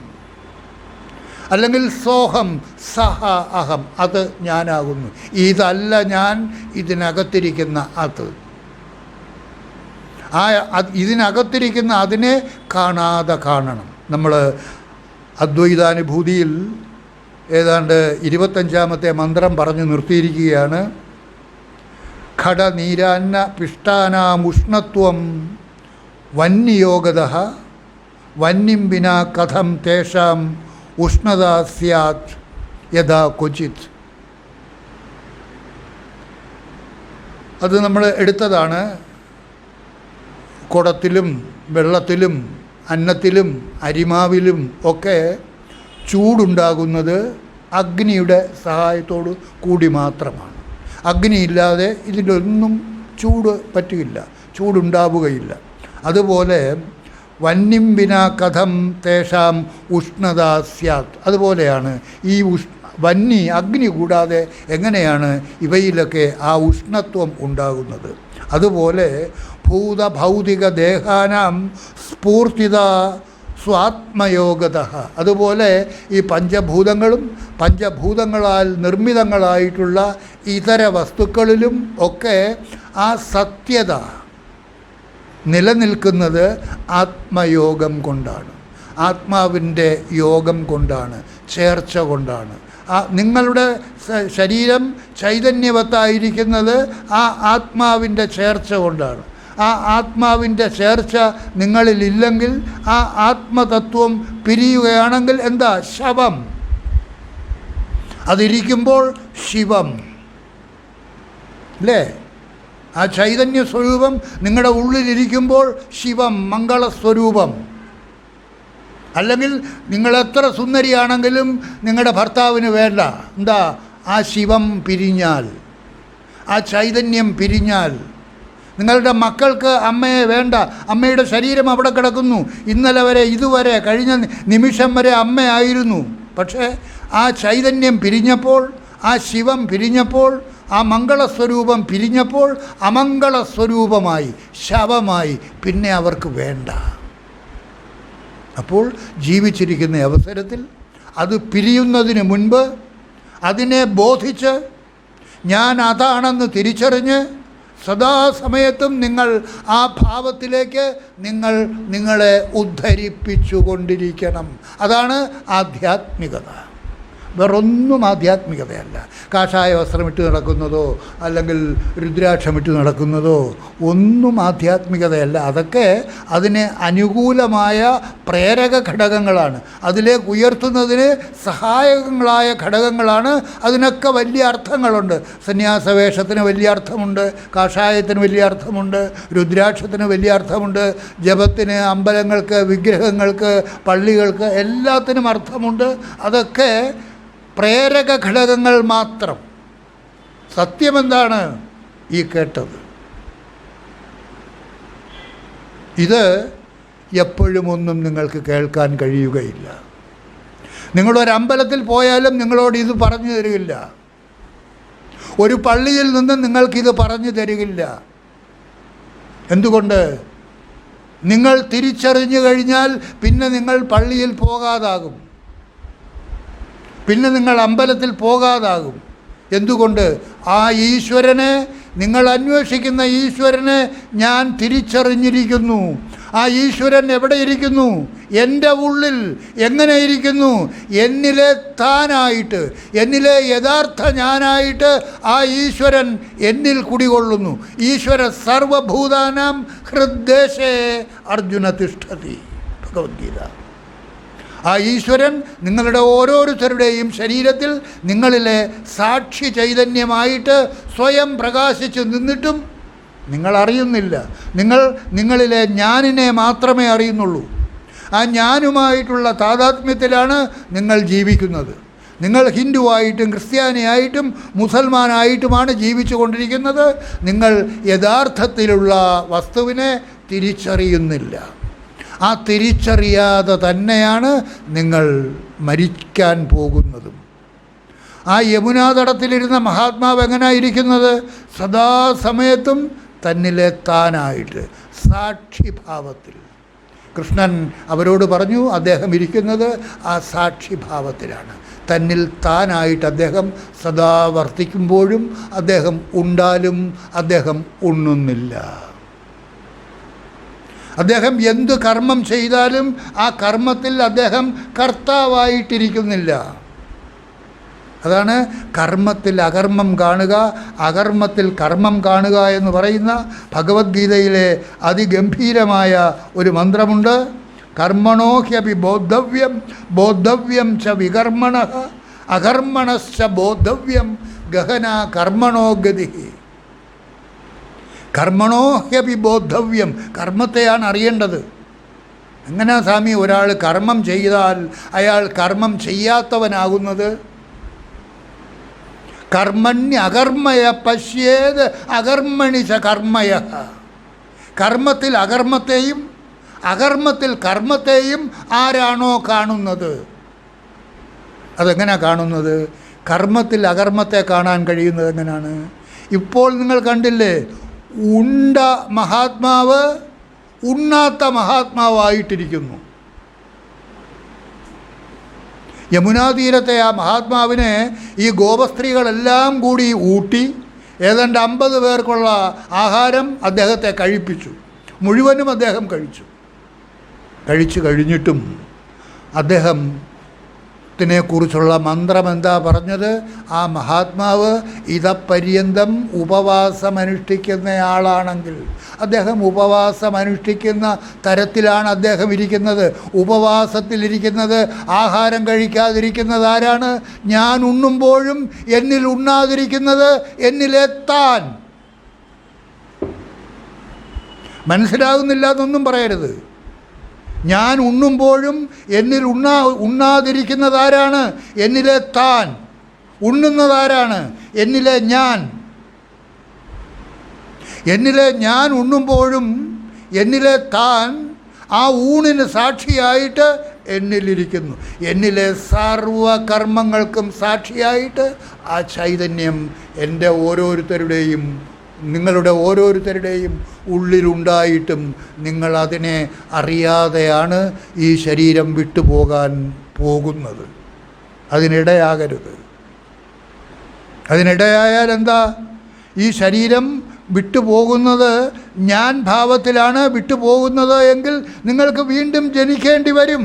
അല്ലെങ്കിൽ സോഹം, സഹ അഹം, അത് ഞാനാകുന്നു. ഇതല്ല ഞാൻ, ഇതിനകത്തിരിക്കുന്ന അത്. ഇതിനകത്തിരിക്കുന്ന അതിനെ കാണാതെ കാണണം. നമ്മൾ അദ്വൈതാനുഭൂതിയിൽ ഏതാണ്ട് 25ാമത്തെ മന്ത്രം പറഞ്ഞു നിർത്തിയിരിക്കുകയാണ്. ഘടനീരാന്ന പിഷ്ടാനാമുഷ്ണത്വം വന്യയോഗതഃ വന്യം വിനാ കഥം തേഷാം ഉഷ്ണത സ്യാത് യഥാ ക്വചിത്. അത് നമ്മൾ എടുത്തതാണ്. കുടത്തിലും വെള്ളത്തിലും അന്നത്തിലും അരിമാവിലും ഒക്കെ ചൂടുണ്ടാകുന്നത് അഗ്നിയുടെ സഹായത്തോടു കൂടി മാത്രമാണ്. അഗ്നിയില്ലാതെ ഇതിലൊന്നും ചൂട് പറ്റുകയില്ല, ചൂടുണ്ടാവുകയില്ല. അതുപോലെ വന്യം വിനാ കഥം തേഷാം ഉഷ്ണത സ്യാത്. അതുപോലെയാണ് ഈ അഗ്നി കൂടാതെ എങ്ങനെയാണ് ഇവയിലൊക്കെ ആ ഉഷ്ണത്വം ഉണ്ടാകുന്നത്? അതുപോലെ പഞ്ചഭൂത ഭൗതിക ദേഹാനാം സ്ഫൂർത്തിത സ്വാത്മയോഗത. അതുപോലെ ഈ പഞ്ചഭൂതങ്ങളും പഞ്ചഭൂതങ്ങളാൽ നിർമ്മിതങ്ങളായിട്ടുള്ള ഇതര വസ്തുക്കളിലും ഒക്കെ ആ സത്യത നിലനിൽക്കുന്നത് ആത്മയോഗം കൊണ്ടാണ്, ആത്മാവിൻ്റെ യോഗം കൊണ്ടാണ്, ചേർച്ച കൊണ്ടാണ്. നിങ്ങളുടെ ശരീരം ചൈതന്യവത്തായിരിക്കുന്നത് ആ ആത്മാവിൻ്റെ ചേർച്ച കൊണ്ടാണ്. ആ ആത്മാവിൻ്റെ ചേർച്ച നിങ്ങളിലില്ലെങ്കിൽ, ആ ആത്മതത്വം പിരിയുകയാണെങ്കിൽ എന്താ? ശവം. അതിരിക്കുമ്പോൾ ശിവം അല്ലേ? ആ ചൈതന്യ സ്വരൂപം നിങ്ങളുടെ ഉള്ളിലിരിക്കുമ്പോൾ ശിവം, മംഗളസ്വരൂപം. അല്ലെങ്കിൽ നിങ്ങളെത്ര സുന്ദരിയാണെങ്കിലും നിങ്ങളുടെ ഭർത്താവിന് വേണ്ട. എന്താ? ആ ശിവം പിരിഞ്ഞാൽ, ആ ചൈതന്യം പിരിഞ്ഞാൽ. നിങ്ങളുടെ മക്കൾക്ക് അമ്മയെ വേണ്ട, അമ്മയുടെ ശരീരം അവിടെ കിടക്കുന്നു. ഇന്നലെ വരെ, ഇതുവരെ, കഴിഞ്ഞ നിമിഷം വരെ അമ്മയായിരുന്നു. പക്ഷേ ആ ചൈതന്യം പിരിഞ്ഞപ്പോൾ, ആ ശിവം പിരിഞ്ഞപ്പോൾ, ആ മംഗളസ്വരൂപം പിരിഞ്ഞപ്പോൾ അമംഗളസ്വരൂപമായി, ശവമായി. പിന്നെ അവർക്ക് വേണ്ട. അപ്പോൾ ജീവിച്ചിരിക്കുന്ന അവസരത്തിൽ അത് പിരിയുന്നതിന് മുൻപ് അതിനെ ബോധിച്ച് ഞാൻ അതാണെന്ന് തിരിച്ചറിഞ്ഞ് സദാസമയത്തും നിങ്ങൾ ആ ഭാവത്തിലേക്ക് നിങ്ങളെ ഉദ്ധരിപ്പിച്ചുകൊണ്ടിരിക്കണം. അതാണ് ആധ്യാത്മികത. വേറൊന്നും ആധ്യാത്മികതയല്ല. കാഷായ വസ്ത്രമിട്ട് നടക്കുന്നതോ അല്ലെങ്കിൽ രുദ്രാക്ഷമിട്ട് നടക്കുന്നതോ ഒന്നും ആധ്യാത്മികതയല്ല. അതൊക്കെ അതിന് അനുകൂലമായ പ്രേരക ഘടകങ്ങളാണ്, അതിലേക്ക് ഉയർത്തുന്നതിന് സഹായകങ്ങളായ ഘടകങ്ങളാണ്. അതിനൊക്കെ വലിയ അർത്ഥങ്ങളുണ്ട്. സന്യാസവേഷത്തിന് വലിയ അർത്ഥമുണ്ട്, കാഷായത്തിന് വലിയ അർത്ഥമുണ്ട്, രുദ്രാക്ഷത്തിന് വലിയ അർത്ഥമുണ്ട്, ജപത്തിന്, അമ്പലങ്ങൾക്ക്, വിഗ്രഹങ്ങൾക്ക്, പള്ളികൾക്ക് എല്ലാത്തിനും അർത്ഥമുണ്ട്. അതൊക്കെ പ്രേരക ഘടകങ്ങൾ മാത്രം. സത്യമെന്താണ്? ഈ കേട്ടത്. ഇത് എപ്പോഴും ഒന്നും നിങ്ങൾക്ക് കേൾക്കാൻ കഴിയുകയില്ല. നിങ്ങളൊരമ്പലത്തിൽ പോയാലും നിങ്ങളോട് ഇത് പറഞ്ഞു തരികയില്ല. ഒരു പള്ളിയിൽ നിന്നും നിങ്ങൾക്കിത് പറഞ്ഞു തരികയില്ല. എന്തുകൊണ്ട്? നിങ്ങൾ തിരിച്ചറിഞ്ഞു കഴിഞ്ഞാൽ പിന്നെ നിങ്ങൾ പള്ളിയിൽ പോകാതാകും, പിന്നെ നിങ്ങൾ അമ്പലത്തിൽ പോകാതാകും. എന്തുകൊണ്ട്? ആ ഈശ്വരനെ, നിങ്ങൾ അന്വേഷിക്കുന്ന ഈശ്വരനെ ഞാൻ തിരിച്ചറിഞ്ഞിരിക്കുന്നു. ആ ഈശ്വരൻ എവിടെ ഇരിക്കുന്നു? എൻ്റെ ഉള്ളിൽ. എങ്ങനെ ഇരിക്കുന്നു? എന്നിലെ താനായിട്ട്, എന്നിലെ യഥാർത്ഥ ഞാനായിട്ട് ആ ഈശ്വരൻ എന്നിൽ കുടികൊള്ളുന്നു. ഈശ്വര സർവഭൂതാനാം ഹൃദ്ദേശേ അർജുന തിഷ്ഠതി, ഭഗവത്ഗീത. ആ ഈശ്വരൻ നിങ്ങളുടെ ഓരോരുത്തരുടെയും ശരീരത്തിൽ നിങ്ങളിലെ സാക്ഷി ചൈതന്യമായിട്ട് സ്വയം പ്രകാശിച്ച് നിന്നിട്ടും നിങ്ങൾ അറിയുന്നില്ല. നിങ്ങളിലെ ഞാനിനെ മാത്രമേ അറിയുന്നുള്ളൂ. ആ ഞാനുമായിട്ടുള്ള താതാത്മ്യത്തിലാണ് നിങ്ങൾ ജീവിക്കുന്നത്. നിങ്ങൾ ഹിന്ദുവായിട്ടും ക്രിസ്ത്യാനിയായിട്ടും മുസൽമാനായിട്ടുമാണ് ജീവിച്ചു കൊണ്ടിരിക്കുന്നത്. നിങ്ങൾ യഥാർത്ഥത്തിലുള്ള വസ്തുവിനെ തിരിച്ചറിയുന്നില്ല. ആ തിരിച്ചറിയാതെ തന്നെയാണ് നിങ്ങൾ മരിക്കാൻ പോകുന്നതും. ആ യമുനാതടത്തിലിരുന്ന മഹാത്മാവ് എങ്ങനെയായിരിക്കുന്നത്? സദാസമയത്തും തന്നിലെ താനായിട്ട്, സാക്ഷിഭാവത്തിൽ. കൃഷ്ണൻ അവരോട് പറഞ്ഞു, അദ്ദേഹം ഇരിക്കുന്നത് ആ സാക്ഷിഭാവത്തിലാണ്. തന്നിൽ താനായിട്ട് അദ്ദേഹം സദാ വർത്തിക്കുമ്പോഴും അദ്ദേഹം ഉണ്ടാലും അദ്ദേഹം ഉണ്ണുന്നില്ല. അദ്ദേഹം എന്ത് കർമ്മം ചെയ്താലും ആ കർമ്മത്തിൽ അദ്ദേഹം കർത്താവായിട്ടിരിക്കുന്നില്ല. അതാണ് കർമ്മത്തിൽ അകർമ്മം കാണുക, അകർമ്മത്തിൽ കർമ്മം കാണുക എന്ന് പറയുന്ന ഭഗവത്ഗീതയിലെ അതിഗംഭീരമായ ഒരു മന്ത്രമുണ്ട്. കർമ്മണോ ഹ്യപി ബോദ്ധവ്യം ബോദ്ധവ്യം ച വികർമ്മണഃ അകർമ്മണശ്ച ബോദ്ധവ്യം ഗഹന കർമ്മണോ ഗതി. കർമ്മണോ ഹ്യപി ബോദ്ധവ്യം, കർമ്മത്തെയാണ് അറിയേണ്ടത്. എങ്ങനെയാ സ്വാമി ഒരാൾ കർമ്മം ചെയ്താൽ അയാൾ കർമ്മം ചെയ്യാത്തവനാകുന്നത്? കർമ്മണ്യ അകർമ്മയ പശ്യേത് അകർമ്മണി ച കർമ്മയ. കർമ്മത്തിൽ അകർമ്മത്തെയും അകർമ്മത്തിൽ കർമ്മത്തെയും ആരാണോ കാണുന്നത്? അതെങ്ങനെയാണ് കാണുന്നത്? കർമ്മത്തിൽ അകർമ്മത്തെ കാണാൻ കഴിയുന്നത് എങ്ങനെയാണ്? ഇപ്പോൾ നിങ്ങൾ കണ്ടില്ലേ, ഉണ്ട മഹാത്മാവ് ഉണ്ണാത്ത മഹാത്മാവായിട്ടിരിക്കുന്നു. യമുനാതീരത്തെ ആ മഹാത്മാവിനെ ഈ ഗോപസ്ത്രീകളെല്ലാം കൂടി ഊട്ടി ഏതാണ്ട് 50 പേർക്കുള്ള ആഹാരം അദ്ദേഹത്തെ കഴിപ്പിച്ചു. മുഴുവനും അദ്ദേഹം കഴിച്ചു കഴിഞ്ഞിട്ടും അദ്ദേഹത്തിനെക്കുറിച്ചുള്ള മന്ത്രം എന്താ പറഞ്ഞത്? ആ മഹാത്മാവ് ഇതപര്യന്തം ഉപവാസമനുഷ്ഠിക്കുന്നയാളാണെങ്കിൽ, അദ്ദേഹം ഉപവാസമനുഷ്ഠിക്കുന്ന തരത്തിലാണ് അദ്ദേഹം ഇരിക്കുന്നത്. ഉപവാസത്തിലിരിക്കുന്നത്, ആഹാരം കഴിക്കാതിരിക്കുന്നത് ആരാണ്? ഞാൻ ഉണ്ണുമ്പോഴും എന്നിൽ ഉണ്ണാതിരിക്കുന്നത് എന്നിലെത്താൻ. മനസ്സിലാകുന്നില്ല എന്നൊന്നും പറയരുത്. ഞാൻ ഉണ്ണുമ്പോഴും എന്നിൽ ഉണ്ണാതിരിക്കുന്നതാരാണ്? എന്നിലെ താൻ. ഉണ്ണുന്നതാരാണ്? എന്നിലെ ഞാൻ. എന്നിലെ ഞാൻ ഉണ്ണുമ്പോഴും എന്നിലെ താൻ ആ ഊണിന് സാക്ഷിയായിട്ട് എന്നിലിരിക്കുന്നു. എന്നിലെ സർവകർമ്മങ്ങൾക്കും സാക്ഷിയായിട്ട് ആ ചൈതന്യം എൻ്റെ ഓരോരുത്തരുടെയും, നിങ്ങളുടെ ഓരോരുത്തരുടെയും ഉള്ളിലുണ്ടായിട്ടും നിങ്ങൾ അതിനെ അറിയാതെയാണ് ഈ ശരീരം വിട്ടുപോകാൻ പോകുന്നത്. അതിനിടയാകരുത്. അതിനിടയായാൽ എന്താ? ഈ ശരീരം വിട്ടുപോകുന്നത് ഞാൻ ഭാവത്തിലാണ് വിട്ടുപോകുന്നത് എങ്കിൽ നിങ്ങൾക്ക് വീണ്ടും ജനിക്കേണ്ടി വരും.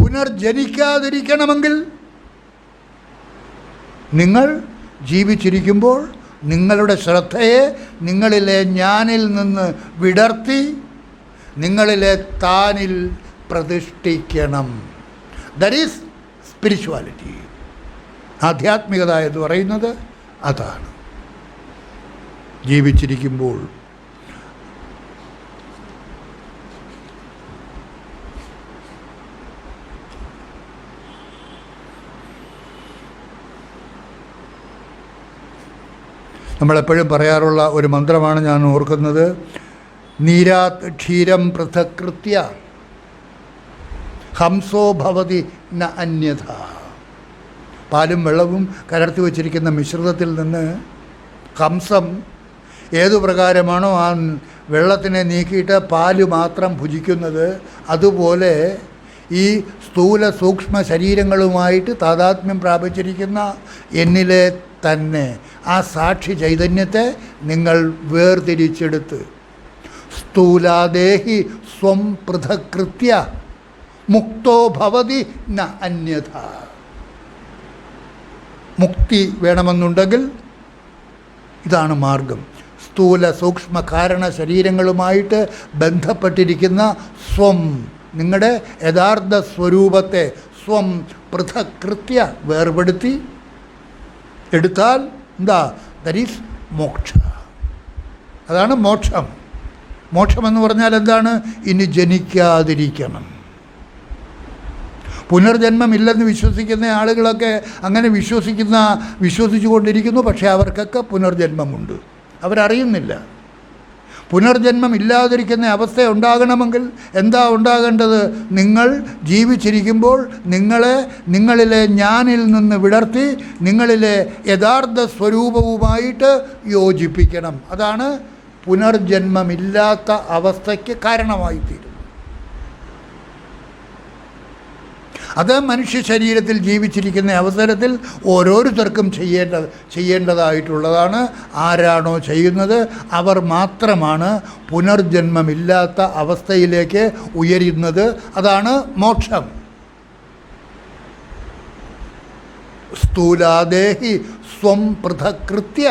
പുനർജനിക്കാതിരിക്കണമെങ്കിൽ നിങ്ങൾ ജീവിച്ചിരിക്കുമ്പോൾ നിങ്ങളുടെ ശ്രദ്ധയെ നിങ്ങളിലെ ഞാനിൽ നിന്ന് വിടർത്തി നിങ്ങളിലെ താനിൽ പ്രതിഷ്ഠിക്കണം. That is spirituality. ആധ്യാത്മികത എന്ന് പറയുന്നത് അതാണ്. ജീവിച്ചിരിക്കുമ്പോൾ നമ്മളെപ്പോഴും പറയാറുള്ള ഒരു മന്ത്രമാണ് ഞാൻ ഓർക്കുന്നത്. നീരാത് ക്ഷീരം പൃഥകൃത്യ ഹംസോ ഭവതി ന അന്യഥ. പാലും വെള്ളവും കലർത്തി വച്ചിരിക്കുന്ന മിശ്രിതത്തിൽ നിന്ന് ഹംസം ഏതു പ്രകാരമാണോ ആ വെള്ളത്തിനെ നീക്കിയിട്ട് പാല് മാത്രം ഭുജിക്കുന്നത്, അതുപോലെ ഈ സ്ഥൂല സൂക്ഷ്മ ശരീരങ്ങളുമായിട്ട് താതാത്മ്യം പ്രാപിച്ചിരിക്കുന്ന എന്നിലെ തന്നെ ആ സാക്ഷി ചൈതന്യത്തെ നിങ്ങൾ വേർതിരിച്ചെടുത്ത് സ്ഥൂലാദേഹി സ്വം പൃഥകൃത്യ മുക്തോ ഭവതി ന അന്യഥ. മുക്തി വേണമെന്നുണ്ടെങ്കിൽ ഇതാണ് മാർഗം. സ്ഥൂല സൂക്ഷ്മ കാരണ ശരീരങ്ങളുമായിട്ട് ബന്ധപ്പെട്ടിരിക്കുന്ന സ്വം, നിങ്ങളുടെ യഥാർത്ഥ സ്വരൂപത്തെ സ്വം പൃഥകൃത്യ വേർപെടുത്തി എടുത്താൽ എന്താ? That is moksha. അതാണ് മോക്ഷം. മോക്ഷമെന്ന് പറഞ്ഞാൽ എന്താണ്? ഇനി ജനിക്കാതിരിക്കണം. പുനർജന്മമില്ലെന്ന് വിശ്വസിക്കുന്ന ആളുകളൊക്കെ അങ്ങനെ വിശ്വസിച്ചു കൊണ്ടിരിക്കുന്നു. പക്ഷേ അവർക്കൊക്കെ പുനർജന്മമുണ്ട്, അവരറിയുന്നില്ല. പുനർജന്മം ഇല്ലാതിരിക്കുന്ന അവസ്ഥ ഉണ്ടാകണമെങ്കിൽ എന്താ ഉണ്ടാകേണ്ടത്? നിങ്ങൾ ജീവിച്ചിരിക്കുമ്പോൾ നിങ്ങളിലെ ഞാനിൽ നിന്ന് വിടർത്തി നിങ്ങളിലെ യഥാർത്ഥ സ്വരൂപവുമായിട്ട് യോജിപ്പിക്കണം. അതാണ് പുനർജന്മമില്ലാത്ത അവസ്ഥയ്ക്ക് കാരണമായിത്തീരും. അത് മനുഷ്യ ശരീരത്തിൽ ജീവിച്ചിരിക്കുന്ന അവസരത്തിൽ ഓരോരുത്തർക്കും ചെയ്യേണ്ടതായിട്ടുള്ളതാണ്. ആരാണോ ചെയ്യുന്നത് അവർ മാത്രമാണ് പുനർജന്മമില്ലാത്ത അവസ്ഥയിലേക്ക് ഉയരുന്നത്. അതാണ് മോക്ഷം. സ്ഥൂലാദേഹി സ്വം പൃഥകൃത്യ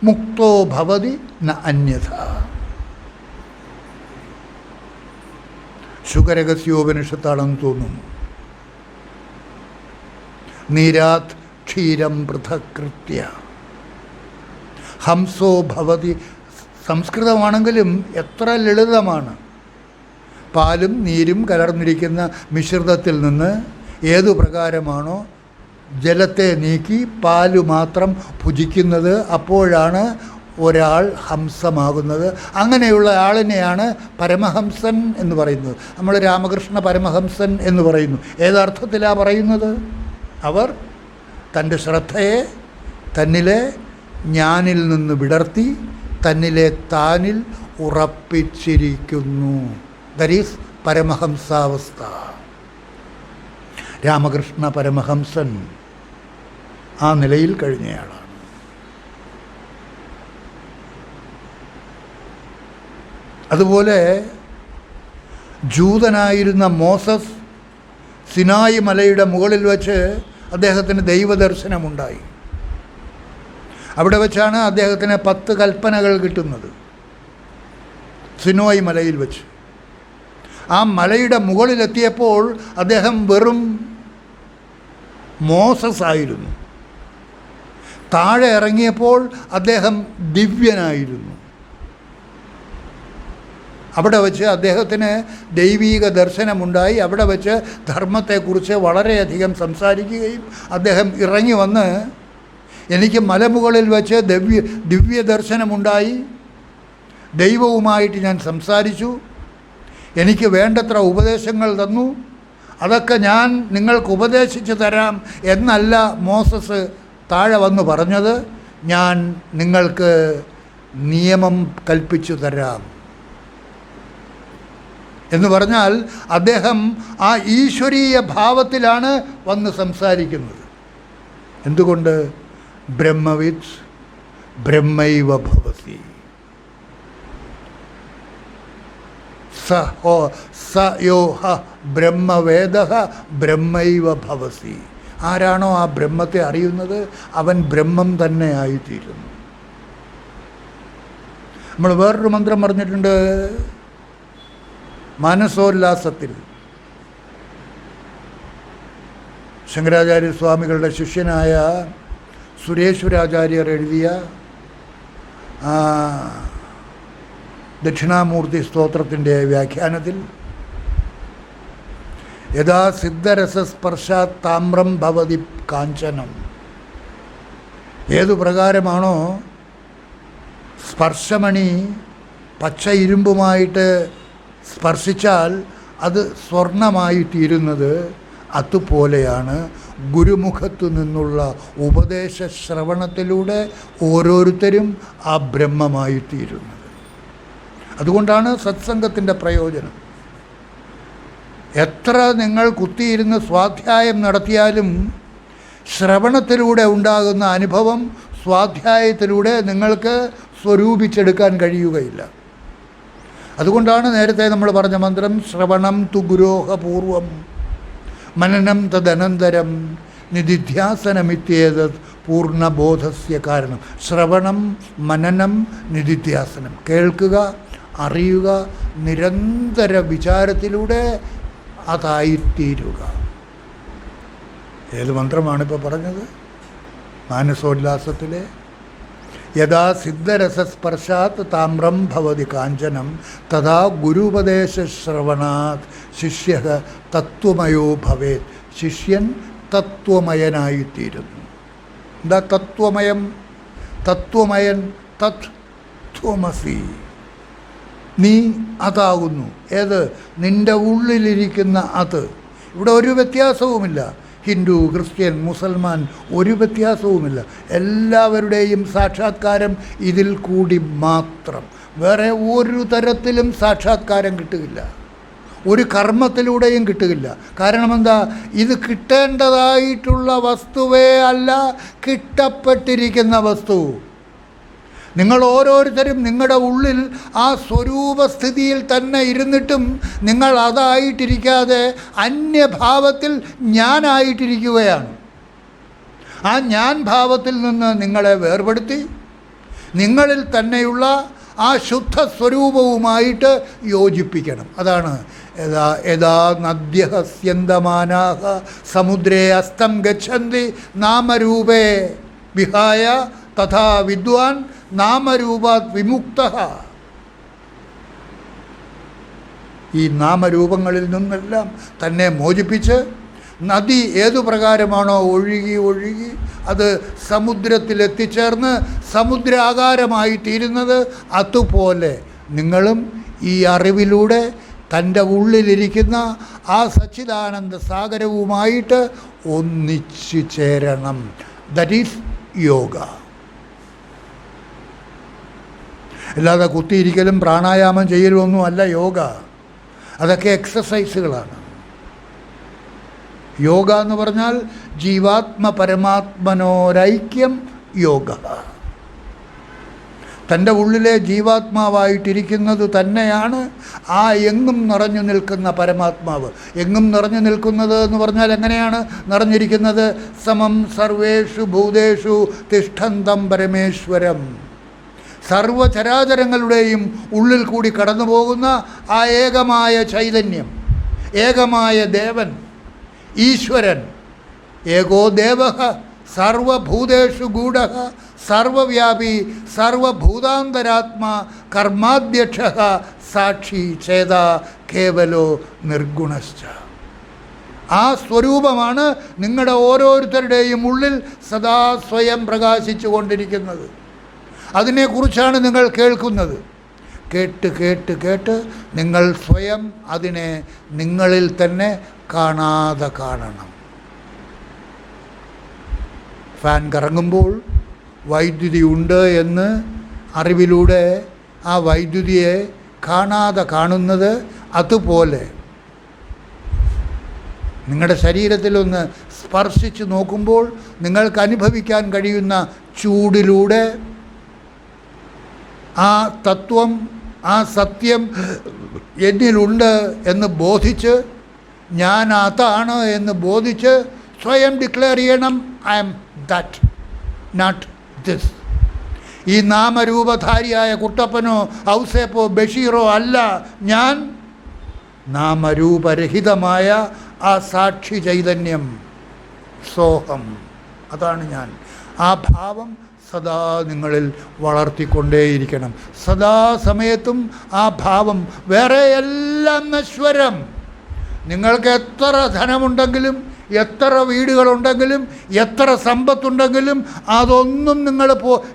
മുക്തോ ഭവതി ന അന്യഥ. ശുകരഹസ്യോപനിഷത്താണെന്ന് തോന്നുന്നു. നീരാത് ക്ഷീരം പൃഥകൃത്യ ഹംസോ ഭവതി. സംസ്കൃതമാണെങ്കിലും എത്ര ലളിതമാണ്. പാലും നീരും കലർന്നിരിക്കുന്ന മിശ്രിതത്തിൽ നിന്ന് ഏതു പ്രകാരമാണോ ജലത്തെ നീക്കി പാല് മാത്രം ഭുജിക്കുന്നത്, അപ്പോഴാണ് ഒരാൾ ഹംസമാകുന്നത്. അങ്ങനെയുള്ള ആളിനെയാണ് പരമഹംസൻ എന്ന് പറയുന്നത്. നമ്മൾ രാമകൃഷ്ണ പരമഹംസൻ എന്ന് പറയുന്നു. ഏതർത്ഥത്തിലാണ് പറയുന്നത്? അവർ തൻ്റെ ശ്രദ്ധയെ തന്നിലെ ഞാനിൽ നിന്ന് വിടർത്തി തന്നിലെ താനിൽ ഉറപ്പിച്ചിരിക്കുന്നു. ദാറ്റ് ഈസ് പരമഹംസാവസ്ഥ. രാമകൃഷ്ണ പരമഹംസൻ ആ നിലയിൽ കഴിഞ്ഞയാളാണ്. അതുപോലെ ജൂതനായിരുന്ന മോസസ് സിനായി മലയുടെ മുകളിൽ വച്ച് അദ്ദേഹത്തിന് ദൈവദർശനമുണ്ടായി. അവിടെ വെച്ചാണ് അദ്ദേഹത്തിന് 10 കൽപ്പനകൾ കിട്ടുന്നത്, സിനായി മലയിൽ വെച്ച്. ആ മലയുടെ മുകളിലെത്തിയപ്പോൾ അദ്ദേഹം വെറും മോസസ് ആയിരുന്നു. താഴെ ഇറങ്ങിയപ്പോൾ അദ്ദേഹം ദിവ്യനായിരുന്നു. അവിടെ വച്ച് അദ്ദേഹത്തിന് ദൈവീക ദർശനമുണ്ടായി. അവിടെ വച്ച് ധർമ്മത്തെക്കുറിച്ച് വളരെയധികം സംസാരിക്കുകയും അദ്ദേഹം ഇറങ്ങി വന്ന് എനിക്ക് മലമുകളിൽ വച്ച് ദിവ്യ ദർശനമുണ്ടായി, ദൈവവുമായിട്ട് ഞാൻ സംസാരിച്ചു, എനിക്ക് വേണ്ടത്ര ഉപദേശങ്ങൾ തന്നു, അതൊക്കെ ഞാൻ നിങ്ങൾക്ക് ഉപദേശിച്ചു തരാം എന്നല്ല മോസസ് താഴെ വന്ന് പറഞ്ഞത്. ഞാൻ നിങ്ങൾക്ക് നിയമം കൽപ്പിച്ചു തരാം എന്ന് പറഞ്ഞാൽ അദ്ദേഹം ആ ഈശ്വരീയ ഭാവത്തിലാണ് വന്ന് സംസാരിക്കുന്നത്. എന്തുകൊണ്ട്? ബ്രഹ്മവിത് ബ്രഹ്മൈവ ഭവതി, സ യോ ഹ ബ്രഹ്മവേദ ബ്രഹ്മൈവ ഭവസി. ആരാണോ ആ ബ്രഹ്മത്തെ അറിയുന്നത് അവൻ ബ്രഹ്മം തന്നെ ആയിത്തീരുന്നു. നമ്മൾ വേറൊരു മന്ത്രം പറഞ്ഞിട്ടുണ്ട് മാനസോല്ലാസത്തിൽ. ശങ്കരാചാര്യ സ്വാമികളുടെ ശിഷ്യനായ സുരേശ്വരാചാര്യർ എഴുതിയ ദക്ഷിണാമൂർത്തി സ്തോത്രത്തിൻ്റെ വ്യാഖ്യാനത്തിൽ യഥാ സിദ്ധരസസ്പർശാത് താമ്രം ഭവതി കാഞ്ചനം, ഏതു പ്രകാരമാണോ സ്പർശമണി പച്ച ഇരുമ്പുമായിട്ട് സ്പർശിച്ചാൽ അത് സ്വർണമായി തീരുന്നത്, അതുപോലെയാണ് ഗുരുമുഖത്തു നിന്നുള്ള ഉപദേശ ശ്രവണത്തിലൂടെ ഓരോരുത്തരും ആ ബ്രഹ്മമായി തീരുന്നത്. അതുകൊണ്ടാണ് സത്സംഗത്തിൻ്റെ പ്രയോജനം. എത്ര നിങ്ങൾ കുത്തിയിരുന്ന് സ്വാധ്യായം നടത്തിയാലും ശ്രവണത്തിലൂടെ ഉണ്ടാകുന്ന അനുഭവം സ്വാധ്യായത്തിലൂടെ നിങ്ങൾക്ക് സ്വരൂപിച്ചെടുക്കാൻ കഴിയുകയില്ല. അതുകൊണ്ടാണ് നേരത്തെ നമ്മൾ പറഞ്ഞ മന്ത്രം ശ്രവണം തു ഗുരോഹ പൂർവം മനനം തദനന്തരം നിധിധ്യാസനമിത്യേതത് പൂർണ്ണബോധസ്യ കാരണം. ശ്രവണം, മനനം, നിധിധ്യാസനം. കേൾക്കുക, അറിയുക, നിരന്തര വിചാരത്തിലൂടെ അതായിത്തീരുക. ഏത് മന്ത്രമാണിപ്പോൾ പറഞ്ഞത്? മാനസോല്ലാസത്തിലെ യഥാ സിദ്ധരസസ്പർശാത് താമ്രം ഭവതി കാഞ്ചനം തഥാ ഗുരുപദേശശ്രവണാത് ശിഷ്യ തത്വമയോ ഭവേത്. ശിഷ്യൻ തത്വമയനായിത്തീരുന്നു. എന്താ തത്വമയം? തത്വമയൻ തത് ത്വമസി, നീ അതാകുന്നു. ഏത്? നിൻ്റെ ഉള്ളിലിരിക്കുന്ന അത്. ഇവിടെ ഒരു വ്യത്യാസവുമില്ല. ഹിന്ദു, ക്രിസ്ത്യൻ, മുസൽമാൻ, ഒരു വ്യത്യാസവുമില്ല. എല്ലാവരുടെയും സാക്ഷാത്കാരം ഇതിൽ കൂടി മാത്രം. വേറെ ഒരു തരത്തിലും സാക്ഷാത്കാരം കിട്ടുകയില്ല, ഒരു കർമ്മത്തിലൂടെയും കിട്ടുകയില്ല. കാരണം എന്താ? ഇത് കിട്ടേണ്ടതായിട്ടുള്ള വസ്തുവേ അല്ല, കിട്ടപ്പെട്ടിരിക്കുന്ന വസ്തു. നിങ്ങൾ ഓരോരുത്തരും നിങ്ങളുടെ ഉള്ളിൽ ആ സ്വരൂപസ്ഥിതിയിൽ തന്നെ ഇരുന്നിട്ടും നിങ്ങൾ അതായിട്ടിരിക്കാതെ അന്യഭാവത്തിൽ ഞാനായിട്ടിരിക്കുകയാണ്. ആ ഞാൻ ഭാവത്തിൽ നിന്ന് നിങ്ങളെ വേർപെടുത്തി നിങ്ങളിൽ തന്നെയുള്ള ആ ശുദ്ധ സ്വരൂപവുമായിട്ട് യോജിപ്പിക്കണം. അതാണ് യഥാ നദ്യഃ സ്യന്തമാനാഃ സമുദ്രേ അസ്തം ഗച്ഛന്തി നാമരൂപേ വിഹായ തഥാ വിദ്വാൻ നാമരൂപാത് വിമുക്തഃ. ഈ നാമരൂപങ്ങളിൽ നിന്നെല്ലാം തന്നെ മോചിപ്പിച്ച് നദി ഏതു പ്രകാരമാണോ ഒഴുകി ഒഴുകി അത് സമുദ്രത്തിലെത്തിച്ചേർന്ന് സമുദ്രാകാരമായി തീരുന്നത്, അതുപോലെ നിങ്ങളും ഈ അറിവിലൂടെ തൻ്റെ ഉള്ളിലിരിക്കുന്ന ആ സച്ചിദാനന്ദ സാഗരവുമായിട്ട് ഒന്നിച്ചു ചേരണം. That is yoga. അല്ലാതെ കുത്തിയിരിക്കലും പ്രാണായാമം ചെയ്യലും ഒന്നും അല്ല യോഗ. അതൊക്കെ എക്സസൈസുകളാണ്. യോഗ എന്ന് പറഞ്ഞാൽ ജീവാത്മ പരമാത്മനോരൈക്യം യോഗ. തൻ്റെ ഉള്ളിലെ ജീവാത്മാവായിട്ടിരിക്കുന്നത് തന്നെയാണ് ആ എങ്ങും നിറഞ്ഞു നിൽക്കുന്ന പരമാത്മാവ്. എങ്ങും നിറഞ്ഞു നിൽക്കുന്നത് എന്ന് പറഞ്ഞാൽ എങ്ങനെയാണ് നിറഞ്ഞിരിക്കുന്നത്? സമം സർവേഷു ഭൂതേഷു തിഷ്ഠന്തം പരമേശ്വരം. സർവചരാചരങ്ങളുടെയും ഉള്ളിൽ കൂടി കടന്നു പോകുന്ന ആ ഏകമായ ചൈതന്യം, ഏകമായ ദേവൻ, ഈശ്വരൻ. ഏകോ ദേവഃ സർവഭൂതേഷു ഗൂഢഃ സർവവ്യാപി സർവഭൂതാന്തരാത്മാ കർമാധ്യക്ഷഃ സാക്ഷി ചേത കേവലോ നിർഗുണശ്ച. ആ സ്വരൂപമാണ് നിങ്ങളുടെ ഓരോരുത്തരുടെയും ഉള്ളിൽ സദാ സ്വയം പ്രകാശിച്ചു കൊണ്ടിരിക്കുന്നത്. അതിനെക്കുറിച്ചാണ് നിങ്ങൾ കേൾക്കുന്നത്. കേട്ട് കേട്ട് കേട്ട് നിങ്ങൾ സ്വയം അതിനെ നിങ്ങളിൽ തന്നെ കാണാതെ കാണണം. ഫാൻ കറങ്ങുമ്പോൾ വൈദ്യുതി ഉണ്ട് എന്ന് അറിവിലൂടെ ആ വൈദ്യുതിയെ കാണാതെ കാണുന്നത് അതുപോലെ നിങ്ങളുടെ ശരീരത്തിലൊന്ന് സ്പർശിച്ച് നോക്കുമ്പോൾ നിങ്ങൾക്ക് അനുഭവിക്കാൻ കഴിയുന്ന ചൂടിലൂടെ ആ തത്വം, ആ സത്യം എന്നിലുണ്ട് എന്ന് ബോധിച്ച്, ഞാൻ അതാണ് എന്ന് ബോധിച്ച് സ്വയം ഡിക്ലെയർ ചെയ്യണം, I am that, not this. ഈ നാമരൂപധാരിയായ കുട്ടപ്പനോ ഔസേപ്പോ ബഷീറോ അല്ല ഞാൻ. നാമരൂപരഹിതമായ ആ സാക്ഷി ചൈതന്യം, സോഹം, അതാണ് ഞാൻ. ആ ഭാവം സദാ നിങ്ങളിൽ വളർത്തിക്കൊണ്ടേയിരിക്കണം. സദാസമയത്തും ആ ഭാവം. വേറെ എല്ലാം നശ്വരം. നിങ്ങൾക്ക് എത്ര ധനമുണ്ടെങ്കിലും, എത്ര വീടുകളുണ്ടെങ്കിലും, എത്ര സമ്പത്തുണ്ടെങ്കിലും അതൊന്നും നിങ്ങൾ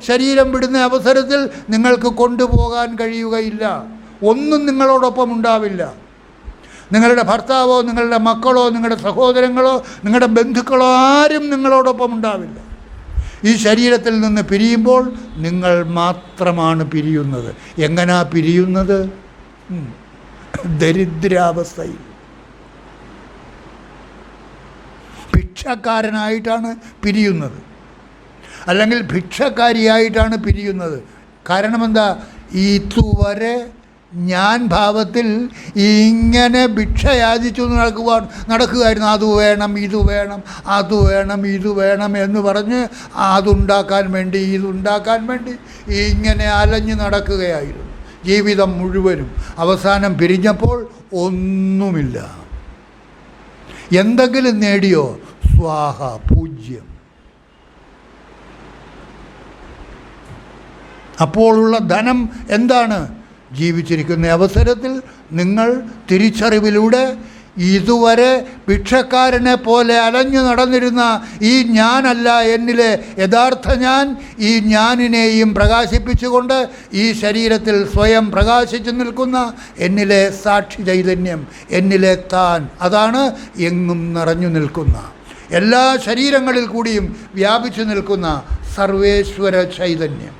ശരീരം വിടുന്ന അവസരത്തിൽ നിങ്ങൾക്ക് കൊണ്ടുപോകാൻ കഴിയുകയില്ല. ഒന്നും നിങ്ങളോടൊപ്പം ഉണ്ടാവില്ല. നിങ്ങളുടെ ഭർത്താവോ നിങ്ങളുടെ മക്കളോ നിങ്ങളുടെ സഹോദരങ്ങളോ നിങ്ങളുടെ ബന്ധുക്കളോ ആരും നിങ്ങളോടൊപ്പം ഉണ്ടാവില്ല. ഈ ശരീരത്തിൽ നിന്ന് പിരിയുമ്പോൾ നിങ്ങൾ മാത്രമാണ് പിരിയുന്നത്. എങ്ങനാ പിരിയുന്നത്? ദരിദ്രാവസ്ഥയിൽ ഭിക്ഷക്കാരനായിട്ടാണ് പിരിയുന്നത്, അല്ലെങ്കിൽ ഭിക്ഷക്കാരിയായിട്ടാണ് പിരിയുന്നത്. കാരണം എന്താ? ഇതുവരെ ഞാൻ ഭാവത്തിൽ ഇങ്ങനെ ഭിക്ഷ യാചിച്ചു നടക്കുകയായിരുന്നു. അത് വേണം, ഇത് വേണം, അത് വേണം, ഇത് വേണം എന്ന് പറഞ്ഞ് അതുണ്ടാക്കാൻ വേണ്ടി ഇതുണ്ടാക്കാൻ വേണ്ടി ഇങ്ങനെ അലഞ്ഞു നടക്കുകയായിരുന്നു ജീവിതം മുഴുവനും. അവസാനം പിരിഞ്ഞപ്പോൾ ഒന്നുമില്ല. എന്തെങ്കിലും നേടിയോ? സ്വാഹ, പൂജ്യം. അപ്പോഴുള്ള ധനം എന്താണ്? ജീവിച്ചിരിക്കുന്ന അവസരത്തിൽ നിങ്ങൾ തിരിച്ചറിവിലൂടെ ഇതുവരെ ഭിക്ഷക്കാരനെ പോലെ അലഞ്ഞു നടന്നിരുന്ന ഈ ഞാനല്ല എന്നിലെ യഥാർത്ഥ ഞാൻ, ഈ ഞാനിനെയും പ്രകാശിപ്പിച്ചുകൊണ്ട് ഈ ശരീരത്തിൽ സ്വയം പ്രകാശിച്ചു നിൽക്കുന്ന എന്നിലെ സാക്ഷി ചൈതന്യം, എന്നിലെ താൻ, അതാണ് എങ്ങും നിറഞ്ഞു നിൽക്കുന്ന, എല്ലാ ശരീരങ്ങളിൽ കൂടിയും വ്യാപിച്ചു നിൽക്കുന്ന സർവേശ്വര ചൈതന്യം.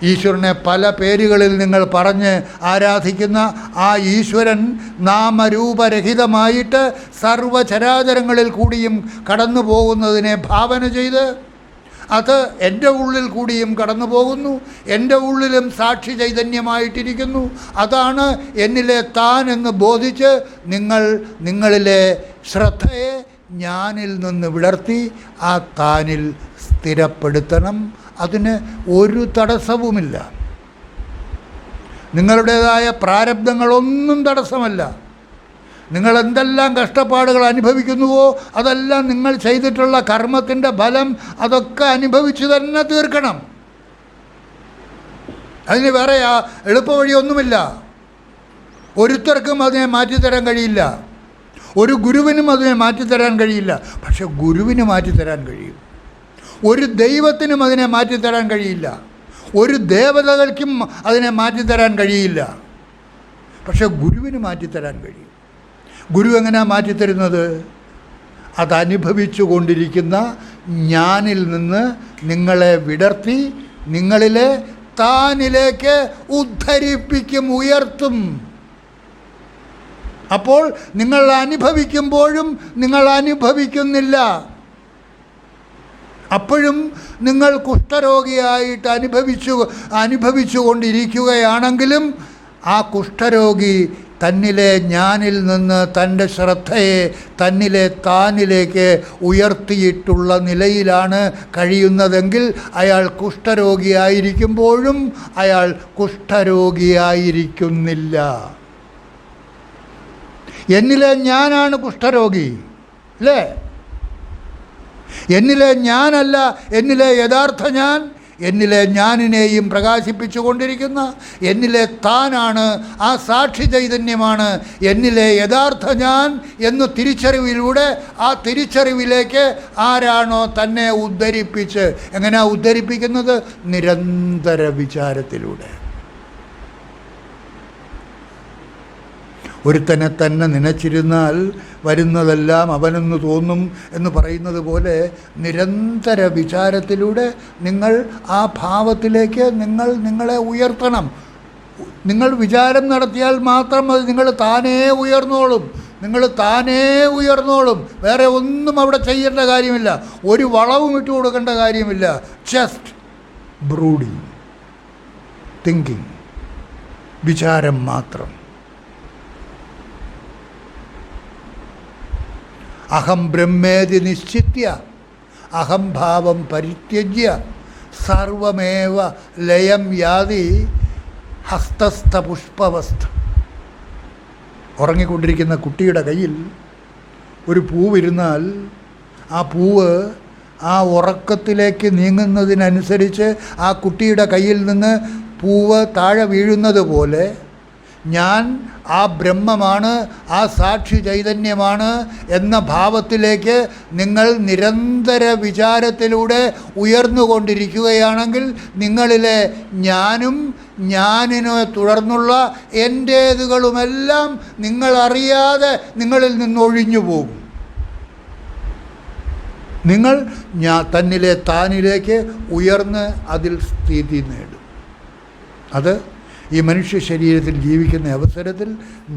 ഈശ്വരനെ പല പേരുകളിൽ നിങ്ങൾ പറഞ്ഞ് ആരാധിക്കുന്ന ആ ഈശ്വരൻ നാമരൂപരഹിതമായിട്ട് സർവചരാചരങ്ങളിൽ കൂടിയും കടന്നു പോകുന്നതിനെ ഭാവന ചെയ്ത് അത് എൻ്റെ ഉള്ളിൽ കൂടിയും കടന്നു പോകുന്നു, എൻ്റെ ഉള്ളിലും സാക്ഷി ചൈതന്യമായിട്ടിരിക്കുന്നു, അതാണ് എന്നിലെ താൻ എന്ന് ബോധിച്ച് നിങ്ങളിലെ ശ്രദ്ധയെ ഞാനിൽ നിന്ന് വിടർത്തി ആ താനിൽ സ്ഥിരപ്പെടുത്തണം. അതിന് ഒരു തടസ്സവുമില്ല. നിങ്ങളുടേതായ പ്രാരബ്ധങ്ങളൊന്നും തടസ്സമല്ല. നിങ്ങൾ എന്തെല്ലാം കഷ്ടപ്പാടുകൾ അനുഭവിക്കുന്നുവോ അതെല്ലാം നിങ്ങൾ ചെയ്തിട്ടുള്ള കർമ്മത്തിൻ്റെ ഫലം അതൊക്കെ അനുഭവിച്ചു തന്നെ തീർക്കണം. അതിന് വേറെ എളുപ്പവഴിയൊന്നുമില്ല. ഒരുത്തർക്കും അതിനെ മാറ്റിത്തരാൻ കഴിയില്ല. ഒരു ഗുരുവിനും അതിനെ മാറ്റിത്തരാൻ കഴിയില്ല. പക്ഷെ ഗുരുവിന് മാറ്റിത്തരാൻ കഴിയും. ഒരു ദൈവത്തിനും അതിനെ മാറ്റിത്തരാൻ കഴിയില്ല. ഒരു ദേവതകൾക്കും അതിനെ മാറ്റിത്തരാൻ കഴിയില്ല. പക്ഷെ ഗുരുവിന് മാറ്റിത്തരാൻ കഴിയും. ഗുരു എങ്ങനെയാണ് മാറ്റിത്തരുന്നത്? അതനുഭവിച്ചു കൊണ്ടിരിക്കുന്ന ഞാനിൽ നിന്ന് നിങ്ങളെ വിടർത്തി നിങ്ങളിലെ താനിലേക്ക് ഉദ്ധരിപ്പിക്കും, ഉയർത്തും. അപ്പോൾ നിങ്ങൾ അനുഭവിക്കുമ്പോഴും നിങ്ങൾ അനുഭവിക്കുന്നില്ല. അപ്പോഴും നിങ്ങൾ കുഷ്ഠരോഗിയായിട്ട് അനുഭവിച്ചു കൊണ്ടിരിക്കുകയാണെങ്കിലും ആ കുഷ്ഠരോഗി തന്നിലെ ഞാനിൽ നിന്ന് തൻ്റെ ശ്രദ്ധയെ തന്നിലെ താനിലേക്ക് ഉയർത്തിയിട്ടുള്ള നിലയിലാണ് കഴിയുന്നതെങ്കിൽ അയാൾ കുഷ്ഠരോഗിയായിരിക്കുമ്പോഴും അയാൾ കുഷ്ഠരോഗിയായിരിക്കുന്നില്ല. എന്നിലെ ഞാനാണ് കുഷ്ഠരോഗി, അല്ലേ? എന്നിലെ ഞാനല്ല, എന്നിലെ യഥാർത്ഥ ഞാൻ, എന്നിലെ ഞാനിനെയും പ്രകാശിപ്പിച്ചു കൊണ്ടിരിക്കുന്ന എന്നിലെ താനാണ്, ആ സാക്ഷി ചൈതന്യമാണ് എന്നിലെ യഥാർത്ഥ ഞാൻ എന്ന തിരിച്ചറിവിലൂടെ ആ തിരിച്ചറിവിലേക്ക് ആരാണോ തന്നെ ഉദ്ധരിപ്പിച്ച്, എങ്ങനെയാണ് ഉദ്ധരിപ്പിക്കുന്നത്? നിരന്തര വിചാരത്തിലൂടെ. ഒരുത്തനെ തന്നെ നനച്ചിരുന്നാൽ വരുന്നതെല്ലാം അവനെന്ന് തോന്നും എന്ന് പറയുന്നത് പോലെ നിരന്തര വിചാരത്തിലൂടെ നിങ്ങൾ ആ ഭാവത്തിലേക്ക് നിങ്ങളെ ഉയർത്തണം. നിങ്ങൾ വിചാരം നടത്തിയാൽ മാത്രം മതി, നിങ്ങൾ താനേ ഉയർന്നോളും. വേറെ ഒന്നും അവിടെ ചെയ്യേണ്ട കാര്യമില്ല, ഒരു വളവും ഇട്ട് കൊടുക്കേണ്ട കാര്യമില്ല. ജസ്റ്റ് ബ്രൂഡിങ്, തിങ്കിങ്, വിചാരം മാത്രം. അഹം ബ്രഹ്മേതി നിശ്ചിത്യ അഹംഭാവം പരിത്യജ്യ സർവമേവ ലയം യാതി ഹസ്തസ്ഥ പുഷ്പവസ്ഥ. ഉറങ്ങിക്കൊണ്ടിരിക്കുന്ന കുട്ടിയുടെ കയ്യിൽ ഒരു പൂവിരുന്നാൽ ആ പൂവ് ആ ഉറക്കത്തിലേക്ക് നീങ്ങുന്നതിനനുസരിച്ച് ആ കുട്ടിയുടെ കയ്യിൽ നിന്ന് പൂവ് താഴെ വീഴുന്നത് പോലെ ഞാൻ ആ ബ്രഹ്മമാണ്, ആ സാക്ഷി ചൈതന്യമാണ് എന്ന ഭാവത്തിലേക്ക് നിങ്ങൾ നിരന്തര വിചാരത്തിലൂടെ ഉയർന്നുകൊണ്ടിരിക്കുകയാണെങ്കിൽ നിങ്ങളിലെ ഞാനും ഞാനിനെ തുടർന്നുള്ള എൻ്റേതുകളുമെല്ലാം നിങ്ങളറിയാതെ നിങ്ങളിൽ നിന്നൊഴിഞ്ഞു പോകും. നിങ്ങൾ തന്നിലെ താനിലേക്ക് ഉയർന്ന് അതിൽ സ്ഥിതി നേടും. അത് ഈ മനുഷ്യ ശരീരത്തിൽ ജീവിക്കുന്ന അവസരത്തിൽ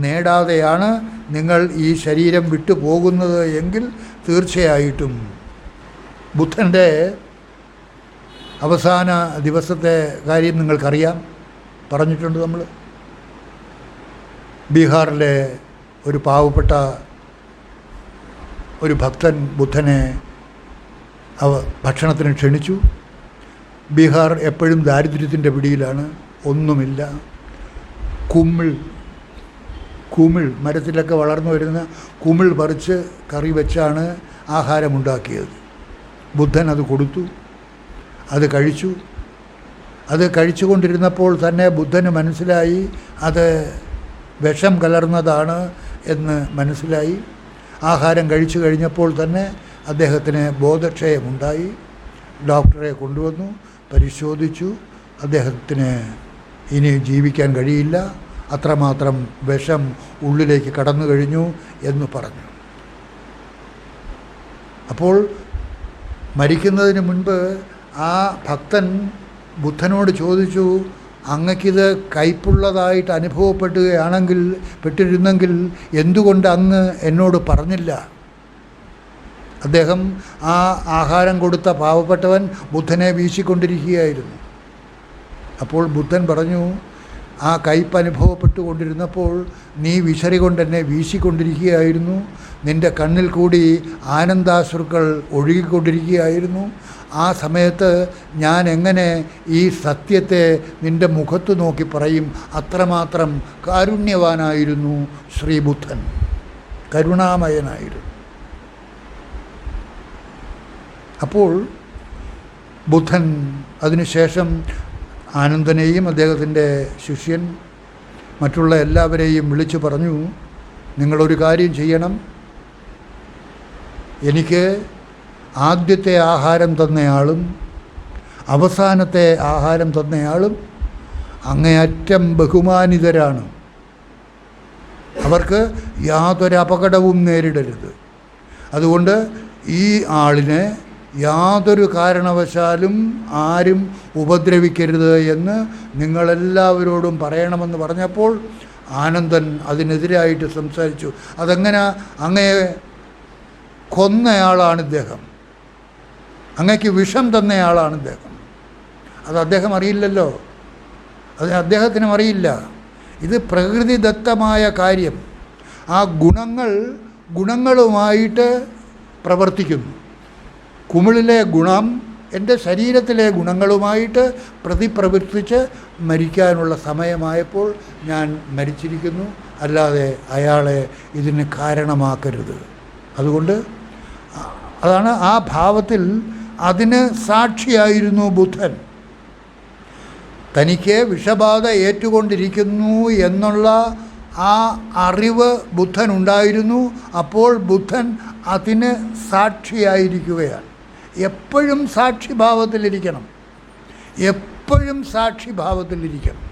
നേടാതെയാണ് നിങ്ങൾ ഈ ശരീരം വിട്ടു പോകുന്നത് എങ്കിൽ തീർച്ചയായിട്ടും ബുദ്ധൻ്റെ അവസാന ദിവസത്തെ കാര്യം നിങ്ങൾക്കറിയാം, പറഞ്ഞിട്ടുണ്ട് നമ്മൾ. ബീഹാറിലെ ഒരു പാവപ്പെട്ട ഒരു ഭക്തൻ ബുദ്ധനെ ഭക്ഷണത്തിന് ക്ഷണിച്ചു. ബീഹാർ എപ്പോഴും ദാരിദ്ര്യത്തിൻ്റെ പിടിയിലാണ്, ഒന്നുമില്ല. കുമിൾ മരത്തിലൊക്കെ വളർന്നു വരുന്ന കുമിൾ പറിച്ച് കറി വെച്ചാണ് ആഹാരമുണ്ടാക്കിയത്. ബുദ്ധൻ അത് കൊടുത്തു, അത് കഴിച്ചു. അത് കഴിച്ചുകൊണ്ടിരുന്നപ്പോൾ തന്നെ ബുദ്ധന് മനസ്സിലായി അത് വിഷം കലർന്നതാണ് എന്ന് മനസ്സിലായി. ആഹാരം കഴിച്ചു കഴിഞ്ഞപ്പോൾ തന്നെ അദ്ദേഹത്തിന് ബോധക്ഷയമുണ്ടായി. ഡോക്ടറെ കൊണ്ടുവന്നു, പരിശോധിച്ചു. അദ്ദേഹത്തിന് ഇനി ജീവിക്കാൻ കഴിയില്ല, അത്രമാത്രം വിഷം ഉള്ളിലേക്ക് കടന്നു കഴിഞ്ഞു എന്ന് പറഞ്ഞു. അപ്പോൾ മരിക്കുന്നതിന് മുൻപ് ആ ഭക്തൻ ബുദ്ധനോട് ചോദിച്ചു, അങ്ങക്കിത് കയ്പുള്ളതായിട്ട് പെട്ടിരുന്നെങ്കിൽ എന്തുകൊണ്ട് അങ്ങ് എന്നോട് പറഞ്ഞില്ല? അദ്ദേഹം ആ ആഹാരം കൊടുത്ത പാവപ്പെട്ടവൻ ബുദ്ധനെ വീശിക്കൊണ്ടിരിക്കുകയായിരുന്നു. അപ്പോൾ ബുദ്ധൻ പറഞ്ഞു, ആ കയ്പ് അനുഭവപ്പെട്ടുകൊണ്ടിരുന്നപ്പോൾ നീ വിശറി കൊണ്ട് എന്നെ വീശിക്കൊണ്ടിരിക്കുകയായിരുന്നു, നിൻ്റെ കണ്ണിൽ കൂടി ആനന്ദാശ്രുക്കൾ ഒഴുകിക്കൊണ്ടിരിക്കുകയായിരുന്നു. ആ സമയത്ത് ഞാൻ എങ്ങനെ ഈ സത്യത്തെ നിൻ്റെ മുഖത്ത് നോക്കി പറയും? അത്രമാത്രം കാരുണ്യവാനായിരുന്നു ശ്രീബുദ്ധൻ, കരുണാമയനായിരുന്നു. അപ്പോൾ ബുദ്ധൻ അതിനുശേഷം ആനന്ദനെയും അദ്ദേഹത്തിൻ്റെ ശിഷ്യൻ മറ്റുള്ള എല്ലാവരെയും വിളിച്ചു പറഞ്ഞു, നിങ്ങളൊരു കാര്യം ചെയ്യണം. എനിക്ക് ആദ്യത്തെ ആഹാരം തന്നയാളും അവസാനത്തെ ആഹാരം തന്നയാളും അങ്ങേയറ്റം ബഹുമാനിതരാണ്. അവർക്ക് യാതൊരു അപകടവും നേരിടരുത്. അതുകൊണ്ട് ഈ ആളിനെ യാതൊരു കാരണവശാലും ആരും ഉപദ്രവിക്കരുത് എന്ന് നിങ്ങളെല്ലാവരോടും പറയണമെന്ന് പറഞ്ഞപ്പോൾ ആനന്ദൻ അതിനെതിരായിട്ട് സംസാരിച്ചു. അതെങ്ങനെ? അങ്ങയെ കൊന്നയാളാണ് ഇദ്ദേഹം, അങ്ങയ്ക്ക് വിഷം തന്നയാളാണ് ഇദ്ദേഹം. അത് അദ്ദേഹം അറിയില്ലല്ലോ, അത് അദ്ദേഹത്തിനും അറിയില്ല. ഇത് പ്രകൃതിദത്തമായ കാര്യം. ആ ഗുണങ്ങളുമായിട്ട് പ്രവർത്തിക്കുന്നു. കുമിളിലെ ഗുണം എൻ്റെ ശരീരത്തിലെ ഗുണങ്ങളുമായിട്ട് പ്രതിപ്രവർത്തിച്ച് മരിക്കാനുള്ള സമയമായപ്പോൾ ഞാൻ മരിച്ചിരിക്കുന്നു, അല്ലാതെ അയാളെ ഇതിന് കാരണമാക്കരുത്. അതുകൊണ്ട് അതാണ് ആ ഭാവത്തിൽ അതിന് സാക്ഷിയായിരുന്നു ബുദ്ധൻ. തനിക്ക് വിഷബാധ ഏറ്റുകൊണ്ടിരിക്കുന്നു എന്നുള്ള ആ അറിവ് ബുദ്ധനുണ്ടായിരുന്നു. അപ്പോൾ ബുദ്ധൻ അതിന് സാക്ഷിയായിരിക്കുകയാണ്. എപ്പോഴും സാക്ഷിഭാവത്തിലിരിക്കണം, എപ്പോഴും സാക്ഷിഭാവത്തിലിരിക്കണം.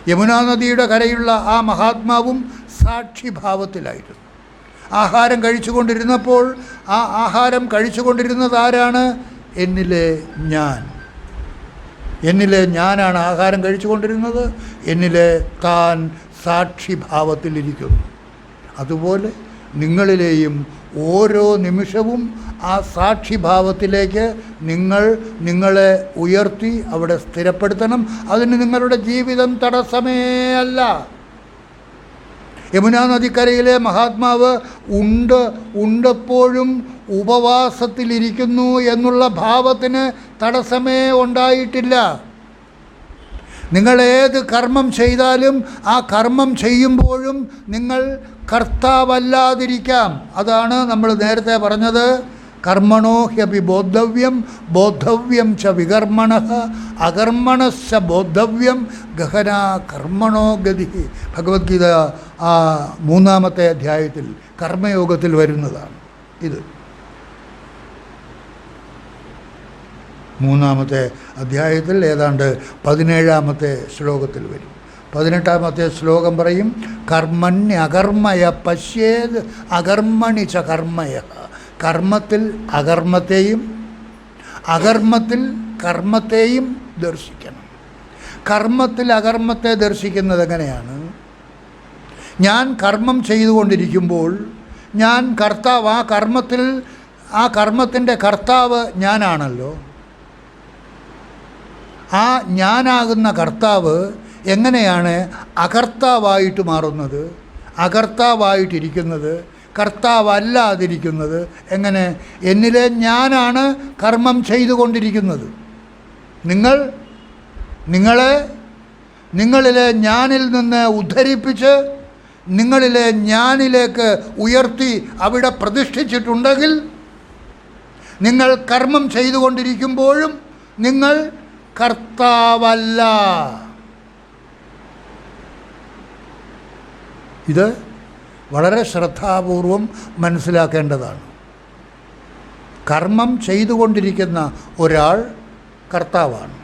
യമുനാ നദിയുടെ കരയുള്ള ആ മഹാത്മാവും സാക്ഷിഭാവത്തിലായിരുന്നു. ആഹാരം കഴിച്ചുകൊണ്ടിരുന്നപ്പോൾ ആ ആഹാരം കഴിച്ചുകൊണ്ടിരുന്നത് ആരാണ്? എന്നിലെ ഞാനാണ് ആഹാരം കഴിച്ചുകൊണ്ടിരുന്നത്. എന്നിലെ താൻ സാക്ഷിഭാവത്തിലിരിക്കുന്നു. അതുപോലെ നിങ്ങളിലെയും ഓരോ നിമിഷവും ആ സാക്ഷിഭാവത്തിലേക്ക് നിങ്ങളെ ഉയർത്തി അവിടെ സ്ഥിരപ്പെടുത്തണം. അതിന് നിങ്ങളുടെ ജീവിതം തടസ്സമേ അല്ല. യമുനാ നദിക്കരയിലെ മഹാത്മാവ് ഉണ്ടപ്പോഴും ഉപവാസത്തിലിരിക്കുന്നു എന്നുള്ള ഭാവത്തിന് തടസ്സമേ ഉണ്ടായിട്ടില്ല. നിങ്ങളേത് കർമ്മം ചെയ്താലും ആ കർമ്മം ചെയ്യുമ്പോഴും നിങ്ങൾ കർത്താവല്ലാതിരിക്കാം. അതാണ് നമ്മൾ നേരത്തെ പറഞ്ഞത്, കർമ്മണോ ഹ്യപി ബോദ്ധവ്യം ബോദ്ധവ്യം ച വികർമ്മണഃ അകർമ്മണശ്ച ബോദ്ധവ്യം ഗഹനാ കർമ്മണോ ഗതി. ഭഗവത്ഗീത 3-ാമത്തെ അധ്യായത്തിൽ കർമ്മയോഗത്തിൽ വരുന്നതാണ് ഇത്. 3-ാമത്തെ അധ്യായത്തിൽ ഏതാണ്ട് 17-ാമത്തെ ശ്ലോകത്തിൽ വരും. 18-ാമത്തെ ശ്ലോകം പറയും, കർമ്മണ്യകർമ്മയ പശ്യേത് അകർമ്മണി ച കർമ്മയ. കർമ്മത്തിൽ അകർമ്മത്തെയും അകർമ്മത്തിൽ കർമ്മത്തെയും ദർശിക്കണം. കർമ്മത്തിൽ അകർമ്മത്തെ ദർശിക്കുന്നത് എങ്ങനെയാണ്? ഞാൻ കർമ്മം ചെയ്തുകൊണ്ടിരിക്കുമ്പോൾ ഞാൻ കർത്താവ്, ആ കർമ്മത്തിൻ്റെ കർത്താവ് ഞാനാണല്ലോ. ആ ഞാനാകുന്ന കർത്താവ് എങ്ങനെയാണ് അകർത്താവായിട്ട് മാറുന്നത്, അകർത്താവായിട്ടിരിക്കുന്നത്, കർത്താവല്ലാതിരിക്കുന്നത് എങ്ങനെ? എന്നിലെ ഞാനാണ് കർമ്മം ചെയ്തുകൊണ്ടിരിക്കുന്നത്. നിങ്ങളിലെ ഞാനിൽ നിന്ന് ഉദ്ധരിപ്പിച്ച് നിങ്ങളിലെ ഞാനിലേക്ക് ഉയർത്തി അവിടെ പ്രതിഷ്ഠിച്ചിട്ടുണ്ടെങ്കിൽ നിങ്ങൾ കർമ്മം ചെയ്തുകൊണ്ടിരിക്കുമ്പോഴും നിങ്ങൾ കർത്താവല്ല. ഇത് വളരെ ശ്രദ്ധാപൂർവം മനസ്സിലാക്കേണ്ടതാണ്. കർമ്മം ചെയ്തുകൊണ്ടിരിക്കുന്ന ഒരാൾ കർത്താവാണ്.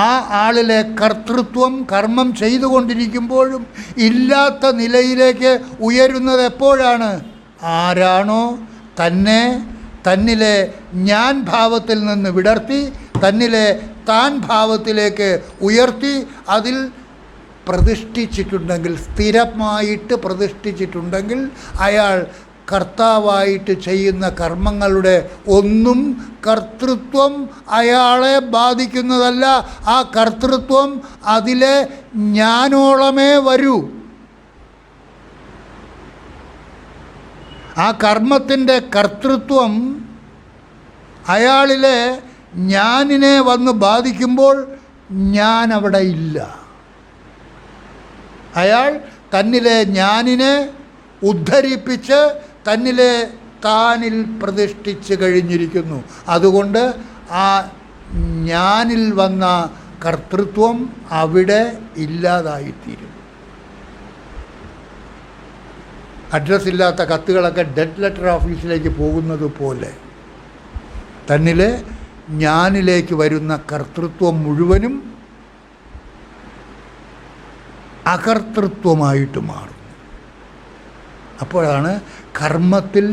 ആ ആളിലെ കർത്തൃത്വം കർമ്മം ചെയ്തുകൊണ്ടിരിക്കുമ്പോഴും ഇല്ലാത്ത നിലയിലേക്ക് ഉയരുന്നത് എപ്പോഴാണ്? ആരാണോ തന്നിലെ ഞാൻ ഭാവത്തിൽ നിന്ന് വിടർത്തി തന്നിലെ താൻ ഭാവത്തിലേക്ക് ഉയർത്തി അതിൽ പ്രതിഷ്ഠിച്ചിട്ടുണ്ടെങ്കിൽ, സ്ഥിരമായിട്ട് പ്രതിഷ്ഠിച്ചിട്ടുണ്ടെങ്കിൽ അയാൾ കർത്താവായിട്ട് ചെയ്യുന്ന കർമ്മങ്ങളുടെ ഒന്നും കർത്തൃത്വം അയാളെ ബാധിക്കുന്നതല്ല. ആ കർത്തൃത്വം അതിലെ ഞാനോളമേ വരൂ. ആ കർമ്മത്തിൻ്റെ കർത്തൃത്വം അയാളിലെ ഞാനിനെ വന്ന് ബാധിക്കുമ്പോൾ ഞാൻ അവിടെ ഇല്ല. അയാൾ തന്നിലെ ഞാനിനെ ഉദ്ധരിപ്പിച്ച് തന്നിലെ താനിൽ പ്രതിഷ്ഠിച്ച് കഴിഞ്ഞിരിക്കുന്നു. അതുകൊണ്ട് ആ ഞാനിൽ വന്ന കർത്തൃത്വം അവിടെ ഇല്ലാതായിത്തീരും. അഡ്രസ് ഇല്ലാത്ത കത്തുകളൊക്കെ ഡെഡ് ലെറ്റർ ഓഫീസിലേക്ക് പോകുന്നത് പോലെ തന്നിലെ ഞാനിലേക്ക് വരുന്ന കർത്തൃത്വം മുഴുവനും അകർത്തൃത്വമായിട്ട് മാറും. അപ്പോഴാണ് കർമ്മത്തിൽ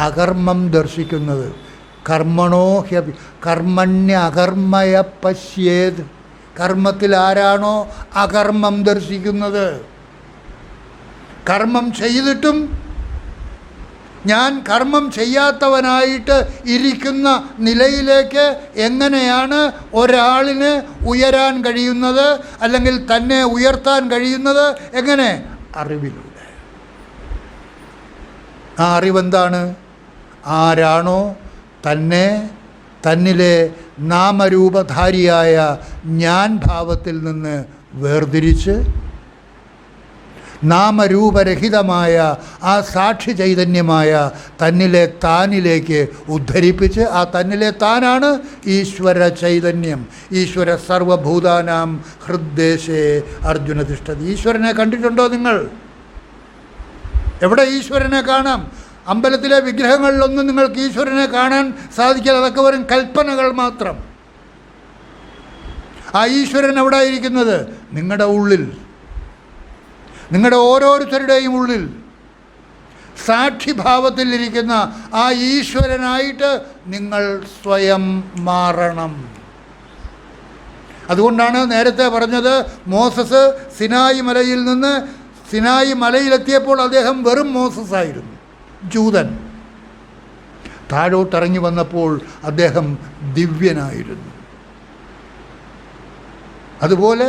അകർമ്മം ദർശിക്കുന്നത്. കർമ്മണോ ഹ്യപി കർമ്മണ്യ അകർമ്മയ പശ്യേത്. കർമ്മത്തിൽ ആരാണോ അകർമ്മം ദർശിക്കുന്നത്, കർമ്മം ചെയ്തിട്ടും ഞാൻ കർമ്മം ചെയ്യാത്തവനായിട്ട് ഇരിക്കുന്ന നിലയിലേക്ക് എങ്ങനെയാണ് ഒരാളിന് ഉയരാൻ കഴിയുന്നത്, അല്ലെങ്കിൽ തന്നെ ഉയർത്താൻ കഴിയുന്നത്? എങ്ങനെ? അറിവിലൂടെ. ആ അറിവെന്താണ്? ആരാണോ തന്നിലെ നാമരൂപധാരിയായ ഞാൻ ഭാവത്തിൽ നിന്ന് വേർതിരിച്ച് നാമരൂപരഹിതമായ ആ സാക്ഷി ചൈതന്യമായ തന്നിലെ താനിലേക്ക് ഉദ്ധരിപ്പിച്ച്, ആ തന്നിലെ താനാണ് ഈശ്വര ചൈതന്യം. ഈശ്വര സർവഭൂതാനാം ഹൃദ്ദേശേ അർജുന തിഷ്ഠതി. ഈശ്വരനെ കണ്ടിട്ടുണ്ടോ നിങ്ങൾ? എവിടെ ഈശ്വരനെ കാണാം? അമ്പലത്തിലെ വിഗ്രഹങ്ങളിലൊന്നും നിങ്ങൾക്ക് ഈശ്വരനെ കാണാൻ സാധിക്കില്ല. അതൊക്കെ വെറും കൽപ്പനകൾ മാത്രം. ആ ഈശ്വരൻ എവിടെ ഇരിക്കുന്നത്? നിങ്ങളുടെ ഉള്ളിൽ, നിങ്ങളുടെ ഓരോരുത്തരുടെയും ഉള്ളിൽ സാക്ഷിഭാവത്തിലിരിക്കുന്ന ആ ഈശ്വരനായിട്ട് നിങ്ങൾ സ്വയം മാറണം. അതുകൊണ്ടാണ് നേരത്തെ പറഞ്ഞത്, മോസസ് സിനായി മലയിലെത്തിയപ്പോൾ അദ്ദേഹം വെറും മോസസ് ആയിരുന്നു, ജൂതൻ. താഴോട്ടിറങ്ങി വന്നപ്പോൾ അദ്ദേഹം ദിവ്യനായിരുന്നു. അതുപോലെ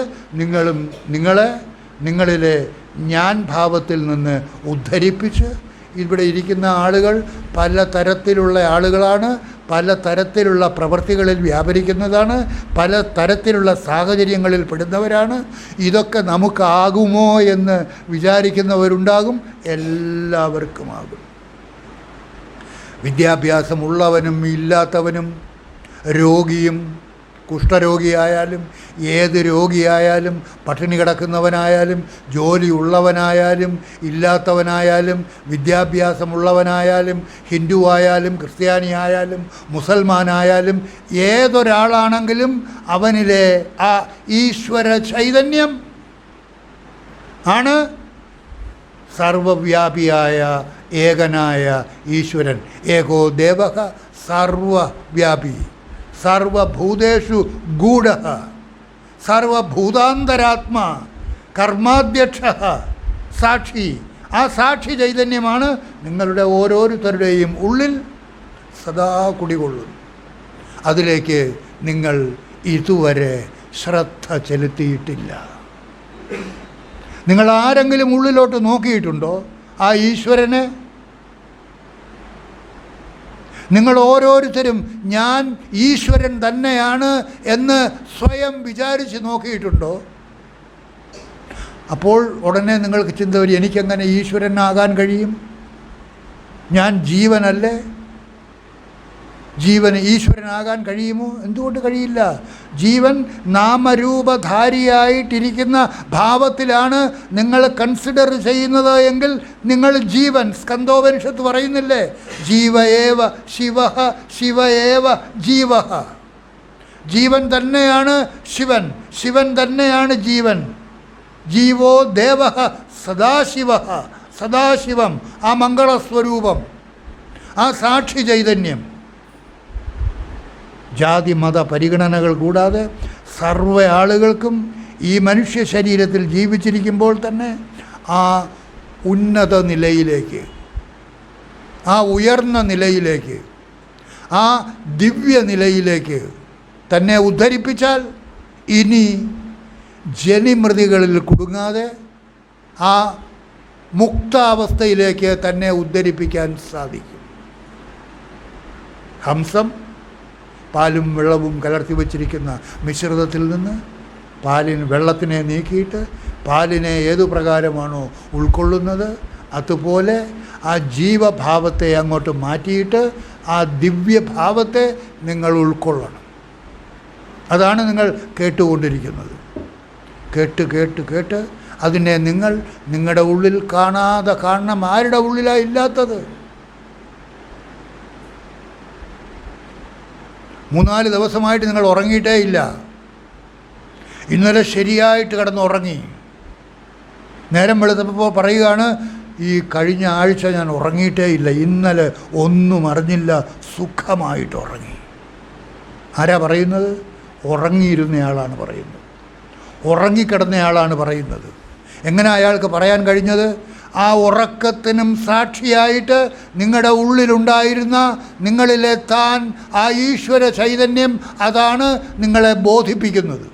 നിങ്ങളിലെ ഞാൻ ഭാവത്തിൽ നിന്ന് ഉദ്ധരിപ്പിച്ച്, ഇവിടെ ഇരിക്കുന്ന ആളുകൾ പല തരത്തിലുള്ള ആളുകളാണ്, പല തരത്തിലുള്ള പ്രവൃത്തികളിൽ വ്യാപരിക്കുന്നതാണ്, പല തരത്തിലുള്ള സാഹചര്യങ്ങളിൽ പെടുന്നവരാണ്. ഇതൊക്കെ നമുക്കാകുമോ എന്ന് വിചാരിക്കുന്നവരുണ്ടാകും. എല്ലാവർക്കുമാകും. വിദ്യാഭ്യാസമുള്ളവനും ഇല്ലാത്തവനും, രോഗിയും കുഷ്ഠരോഗിയായാലും ഏത് രോഗിയായാലും, പട്ടിണി കിടക്കുന്നവനായാലും ജോലിയുള്ളവനായാലും ഇല്ലാത്തവനായാലും, വിദ്യാഭ്യാസമുള്ളവനായാലും ഹിന്ദുവായാലും ക്രിസ്ത്യാനിയായാലും മുസൽമാനായാലും ഏതൊരാളാണെങ്കിലും അവനിലെ ആ ഈശ്വര ചൈതന്യം ആണ് സർവവ്യാപിയായ ഏകനായ ഈശ്വരൻ. ഏകോ ദേവഃ സർവവ്യാപി സർവഭൂതേഷു ഗൂഢഃ സർവഭൂതാന്തരാത്മാ കർമാധ്യക്ഷഃ സാക്ഷി. ആ സാക്ഷി ചൈതന്യമാണ് നിങ്ങളുടെ ഓരോരുത്തരുടെയും ഉള്ളിൽ സദാ കുടികൊള്ളുന്നു. അതിലേക്ക് നിങ്ങൾ ഇതുവരെ ശ്രദ്ധ ചെലുത്തിയിട്ടില്ല. നിങ്ങൾ ആരെങ്കിലും ഉള്ളിലോട്ട് നോക്കിയിട്ടുണ്ടോ ആ ഈശ്വരനെ? നിങ്ങൾ ഓരോരുത്തരും ഞാൻ ഈശ്വരൻ തന്നെയാണ് എന്ന് സ്വയം വിചാരിച്ച് നോക്കിയിട്ടുണ്ടോ? അപ്പോൾ ഉടനെ നിങ്ങൾക്ക് ചിന്ത വരും, എനിക്കെങ്ങനെ ഈശ്വരനാകാൻ കഴിയും? ഞാൻ ജീവനല്ലേ? ജീവന് ഈശ്വരനാകാൻ കഴിയുമോ? എന്തുകൊണ്ട് കഴിയില്ല? ജീവൻ നാമരൂപധാരിയായിട്ടിരിക്കുന്ന ഭാവത്തിലാണ് നിങ്ങൾ കൺസിഡർ ചെയ്യുന്നത് എങ്കിൽ നിങ്ങൾ ജീവൻ. സ്കന്ദോപനിഷത്ത് പറയുന്നില്ലേ, ജീവയേവ ശിവഃ ശിവയേവ ജീവഃ. ജീവൻ തന്നെയാണ് ശിവൻ, ശിവൻ തന്നെയാണ് ജീവൻ. ജീവോ ദേവഃ സദാശിവഃ, സദാശിവം, ആ മംഗളസ്വരൂപം, ആ സാക്ഷി ചൈതന്യം. ജാതി മത പരിഗണനകൾ കൂടാതെ സർവ്വ ആളുകൾക്കും ഈ മനുഷ്യ ശരീരത്തിൽ ജീവിച്ചിരിക്കുമ്പോൾ തന്നെ ആ ഉന്നത നിലയിലേക്ക്, ആ ഉയർന്ന നിലയിലേക്ക്, ആ ദിവ്യ നിലയിലേക്ക് തന്നെ ഉദ്ധരിപ്പിച്ചാൽ ഇനി ജനിമൃതികളിൽ കുടുങ്ങാതെ ആ മുക്താവസ്ഥയിലേക്ക് തന്നെ ഉദ്ധരിപ്പിക്കാൻ സാധിക്കും. ഹംസം പാലും വെള്ളവും കലർത്തി വച്ചിരിക്കുന്ന മിശ്രിതത്തിൽ നിന്ന് വെള്ളത്തിനെ നീക്കിയിട്ട് പാലിനെ ഏതു പ്രകാരമാണോ ഉൾക്കൊള്ളുന്നത് അതുപോലെ ആ ജീവഭാവത്തെ അങ്ങോട്ട് മാറ്റിയിട്ട് ആ ദിവ്യഭാവത്തെ നിങ്ങൾ ഉൾക്കൊള്ളണം. അതാണ് നിങ്ങൾ കേട്ടുകൊണ്ടിരിക്കുന്നത്. കേട്ട് കേട്ട് കേട്ട് അതിനെ നിങ്ങൾ നിങ്ങളുടെ ഉള്ളിൽ കാണാതെ കാണണം. ആരുടെ ഉള്ളിലാണ് ഇല്ലാത്തത്? 3-4 ദിവസമായിട്ട് നിങ്ങൾ ഉറങ്ങിയിട്ടേ ഇല്ല. ഇന്നലെ ശരിയായിട്ട് കിടന്നുറങ്ങി. നേരം വെളുത്തപ്പോൾ പറയുകയാണ്, ഈ കഴിഞ്ഞ ആഴ്ച ഞാൻ ഉറങ്ങിയിട്ടേ ഇല്ല, ഇന്നലെ ഒന്നും അറിഞ്ഞില്ല, സുഖമായിട്ട് ഉറങ്ങി. ആരാ പറയുന്നത്? ഉറങ്ങിയിരുന്നയാളാണ് പറയുന്നത്, ഉറങ്ങിക്കിടന്നയാളാണ് പറയുന്നത്. എങ്ങനെ അയാൾക്ക് പറയാൻ കഴിഞ്ഞത്? ആ ഉറക്കത്തിനും സാക്ഷിയായിട്ട് നിങ്ങളുടെ ഉള്ളിലുണ്ടായിരുന്ന നിങ്ങളിലെ താൻ, ആ ഈശ്വര ചൈതന്യം, അതാണ് നിങ്ങളെ ബോധിപ്പിക്കുന്നത്,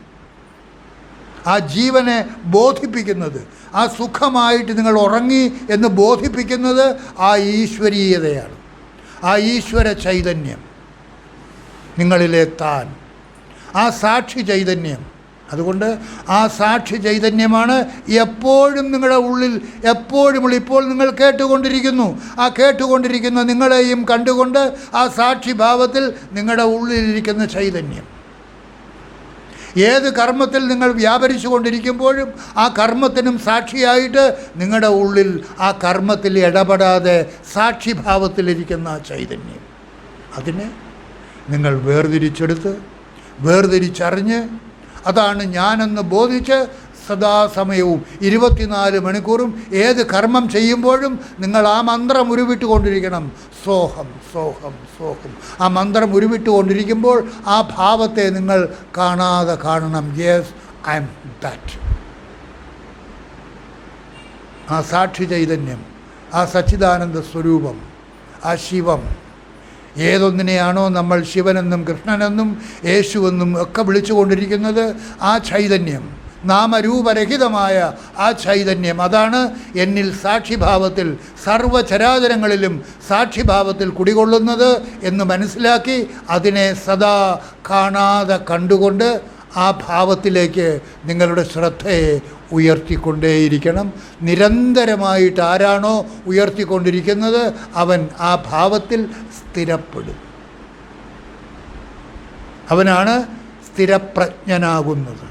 ആ ജീവനെ ബോധിപ്പിക്കുന്നത്, ആ സുഖമായിട്ട് നിങ്ങൾ ഉറങ്ങി എന്ന് ബോധിപ്പിക്കുന്നത് ആ ഈശ്വരീയതയാണ്, ആ ഈശ്വര ചൈതന്യം, നിങ്ങളിലെ താൻ, ആ സാക്ഷി ചൈതന്യം. അതുകൊണ്ട് ആ സാക്ഷി ചൈതന്യമാണ് എപ്പോഴും നിങ്ങളുടെ ഉള്ളിൽ, എപ്പോഴും. ഇപ്പോൾ നിങ്ങൾ കേട്ടുകൊണ്ടിരിക്കുന്നു, ആ കേട്ടുകൊണ്ടിരിക്കുന്ന നിങ്ങളെയും കണ്ടുകൊണ്ട് ആ സാക്ഷിഭാവത്തിൽ നിങ്ങളുടെ ഉള്ളിലിരിക്കുന്ന ചൈതന്യം. ഏത് കർമ്മത്തിൽ നിങ്ങൾ വ്യാപരിച്ചു കൊണ്ടിരിക്കുമ്പോഴും ആ കർമ്മത്തിനും സാക്ഷിയായിട്ട് നിങ്ങളുടെ ഉള്ളിൽ ആ കർമ്മത്തിൽ ഇടപെടാതെ സാക്ഷിഭാവത്തിലിരിക്കുന്ന ആ ചൈതന്യം, അതിനെ നിങ്ങൾ വേർതിരിച്ചറിഞ്ഞ് അതാണ് ഞാനെന്ന് ബോധിച്ച് സദാസമയവും 24 മണിക്കൂറും ഏത് കർമ്മം ചെയ്യുമ്പോഴും നിങ്ങൾ ആ മന്ത്രം ഉരുവിട്ടുകൊണ്ടിരിക്കണം. സോഹം സോഹം സോഹം. ആ മന്ത്രം ഉരുവിട്ടുകൊണ്ടിരിക്കുമ്പോൾ ആ ഭാവത്തെ നിങ്ങൾ കാണാതെ കാണണം. Yes, I am that. ആ സാക്ഷി ചൈതന്യം, ആ സച്ചിദാനന്ദ സ്വരൂപം, ആ ശിവം, ഏതൊന്നിനെയാണോ നമ്മൾ ശിവനെന്നും കൃഷ്ണനെന്നും യേശുവെന്നും ഒക്കെ വിളിച്ചുകൊണ്ടിരിക്കുന്നത്, ആ ചൈതന്യം, നാമരൂപരഹിതമായ ആ ചൈതന്യം, അതാണ് എന്നിൽ സാക്ഷിഭാവത്തിൽ, സർവചരാചരങ്ങളിലും സാക്ഷിഭാവത്തിൽ കുടികൊള്ളുന്നത് എന്ന് മനസ്സിലാക്കി അതിനെ സദാ കാണാതെ കണ്ടുകൊണ്ട് ആ ഭാവത്തിലേക്ക് നിങ്ങളുടെ ശ്രദ്ധയെ ഉയർത്തിക്കൊണ്ടേയിരിക്കണം. നിരന്തരമായിട്ട് ആരാണോ ഉയർത്തിക്കൊണ്ടിരിക്കുന്നത് അവൻ ആ ഭാവത്തിൽ സ്ഥിരപ്പെടും. അവനാണ് സ്ഥിരപ്രജ്ഞനാകുന്നത്.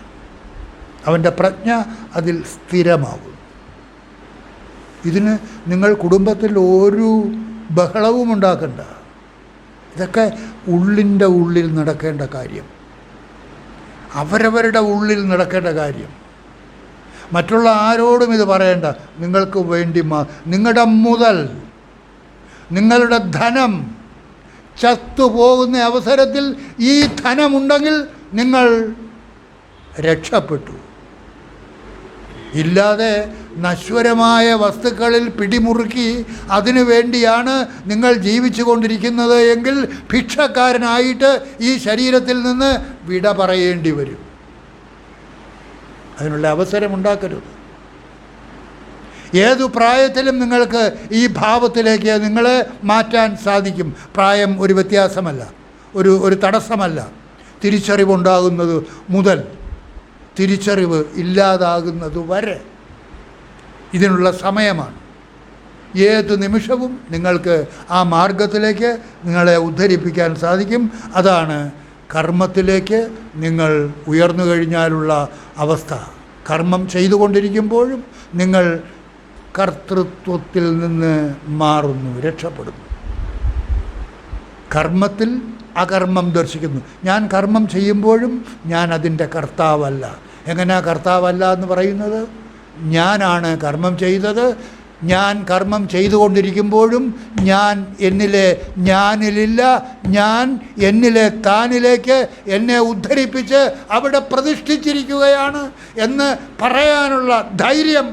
അവൻ്റെ പ്രജ്ഞ അതിൽ സ്ഥിരമാകും. ഇതിന് നിങ്ങൾ കുടുംബത്തിൽ ഒരു ബഹളവും ഉണ്ടാക്കണ്ട. ഇതൊക്കെ ഉള്ളിൻ്റെ ഉള്ളിൽ നടക്കേണ്ട കാര്യം, അവരവരുടെ ഉള്ളിൽ നടക്കേണ്ട കാര്യം. മറ്റുള്ള ആരോടും ഇത് പറയേണ്ട. നിങ്ങൾക്ക് വേണ്ടി നിങ്ങളുടെ മുതൽ, നിങ്ങളുടെ ധനം ചത്തുപോകുന്ന അവസരത്തിൽ ഈ ധനമുണ്ടെങ്കിൽ നിങ്ങൾ രക്ഷപ്പെട്ടു. ഇല്ലാതെ നശ്വരമായ വസ്തുക്കളിൽ പിടിമുറുക്കി അതിനു വേണ്ടിയാണ് നിങ്ങൾ ജീവിച്ചു കൊണ്ടിരിക്കുന്നത് എങ്കിൽ ഭിക്ഷക്കാരനായിട്ട് ഈ ശരീരത്തിൽ നിന്ന് വിട പറയേണ്ടി വരും. അതിനുള്ള അവസരമുണ്ടാക്കരുത്. ഏതു പ്രായത്തിലും നിങ്ങൾക്ക് ഈ ഭാവത്തിലേക്ക് നിങ്ങളെ മാറ്റാൻ സാധിക്കും. പ്രായം ഒരു വ്യത്യാസമല്ല, ഒരു തടസ്സമല്ല. തിരിച്ചറിവുണ്ടാകുന്നത് മുതൽ തിരിച്ചറിവ് ഇല്ലാതാകുന്നത് വരെ ഇതിനുള്ള സമയമാണ്. ഏത് നിമിഷവും നിങ്ങൾക്ക് ആ മാർഗത്തിലേക്ക് നിങ്ങളെ ഉദ്ധരിപ്പിക്കാൻ സാധിക്കും. അതാണ് കർമ്മത്തിലേക്ക് നിങ്ങൾ ഉയർന്നു കഴിഞ്ഞാലുള്ള അവസ്ഥ. കർമ്മം ചെയ്തുകൊണ്ടിരിക്കുമ്പോഴും നിങ്ങൾ കർത്തൃത്വത്തിൽ നിന്ന് മാറുന്നു, രക്ഷപ്പെടുന്നു. കർമ്മത്തിൽ അകർമ്മം ദർശിക്കുന്നു. ഞാൻ കർമ്മം ചെയ്യുമ്പോഴും ഞാൻ അതിൻ്റെ കർത്താവല്ല. എങ്ങനെയാണ് കർത്താവല്ല എന്ന് പറയുന്നത്? ഞാനാണ് കർമ്മം ചെയ്തത്. ഞാൻ കർമ്മം ചെയ്തുകൊണ്ടിരിക്കുമ്പോഴും ഞാൻ എന്നിലെ ഞാനിലില്ല. ഞാൻ എന്നിലെ താനിലേക്ക് എന്നെ ഉദ്ധരിപ്പിച്ച് അവിടെ പ്രതിഷ്ഠിച്ചിരിക്കുകയാണ് എന്ന് പറയാനുള്ള ധൈര്യം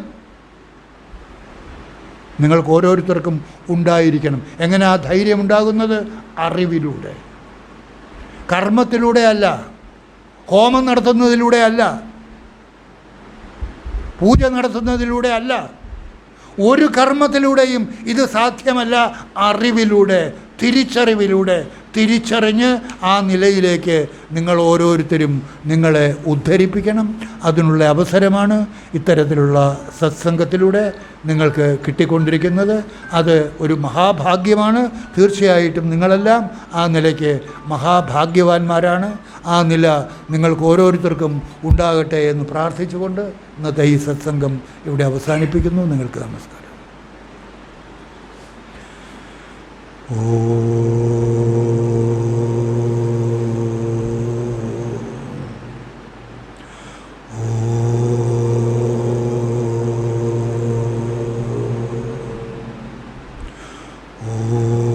നിങ്ങൾക്ക് ഓരോരുത്തർക്കും ഉണ്ടായിരിക്കണം. എങ്ങനെ ആ ധൈര്യം ഉണ്ടാകുന്നത്? അറിവിലൂടെ, കർമ്മത്തിലൂടെ അല്ല, ഹോമം നടത്തുന്നതിലൂടെ അല്ല, പൂജ നടത്തുന്നതിലൂടെ അല്ല, ഒരു കർമ്മത്തിലൂടെയും ഇത് സാധ്യമല്ല. അറിവിലൂടെ, തിരിച്ചറിവിലൂടെ തിരിച്ചറിഞ്ഞ് ആ നിലയിലേക്ക് നിങ്ങൾ ഓരോരുത്തരും നിങ്ങളെ ഉദ്ധരിപ്പിക്കണം. അതിനുള്ള അവസരമാണ് ഇത്തരത്തിലുള്ള സത്സംഗത്തിലൂടെ നിങ്ങൾക്ക് കിട്ടിക്കൊണ്ടിരിക്കുന്നത്. അത് ഒരു മഹാഭാഗ്യമാണ്. തീർച്ചയായിട്ടും നിങ്ങളെല്ലാം ആ നിലയ്ക്ക് മഹാഭാഗ്യവാന്മാരാണ്. ആ നില നിങ്ങൾക്ക് ഓരോരുത്തർക്കും ഉണ്ടാകട്ടെ എന്ന് പ്രാർത്ഥിച്ചുകൊണ്ട് ഇന്നത്തെ ഈ സത്സംഗം ഇവിടെ അവസാനിപ്പിക്കുന്നു. നിങ്ങൾക്ക് നമസ്കാരം. ഓ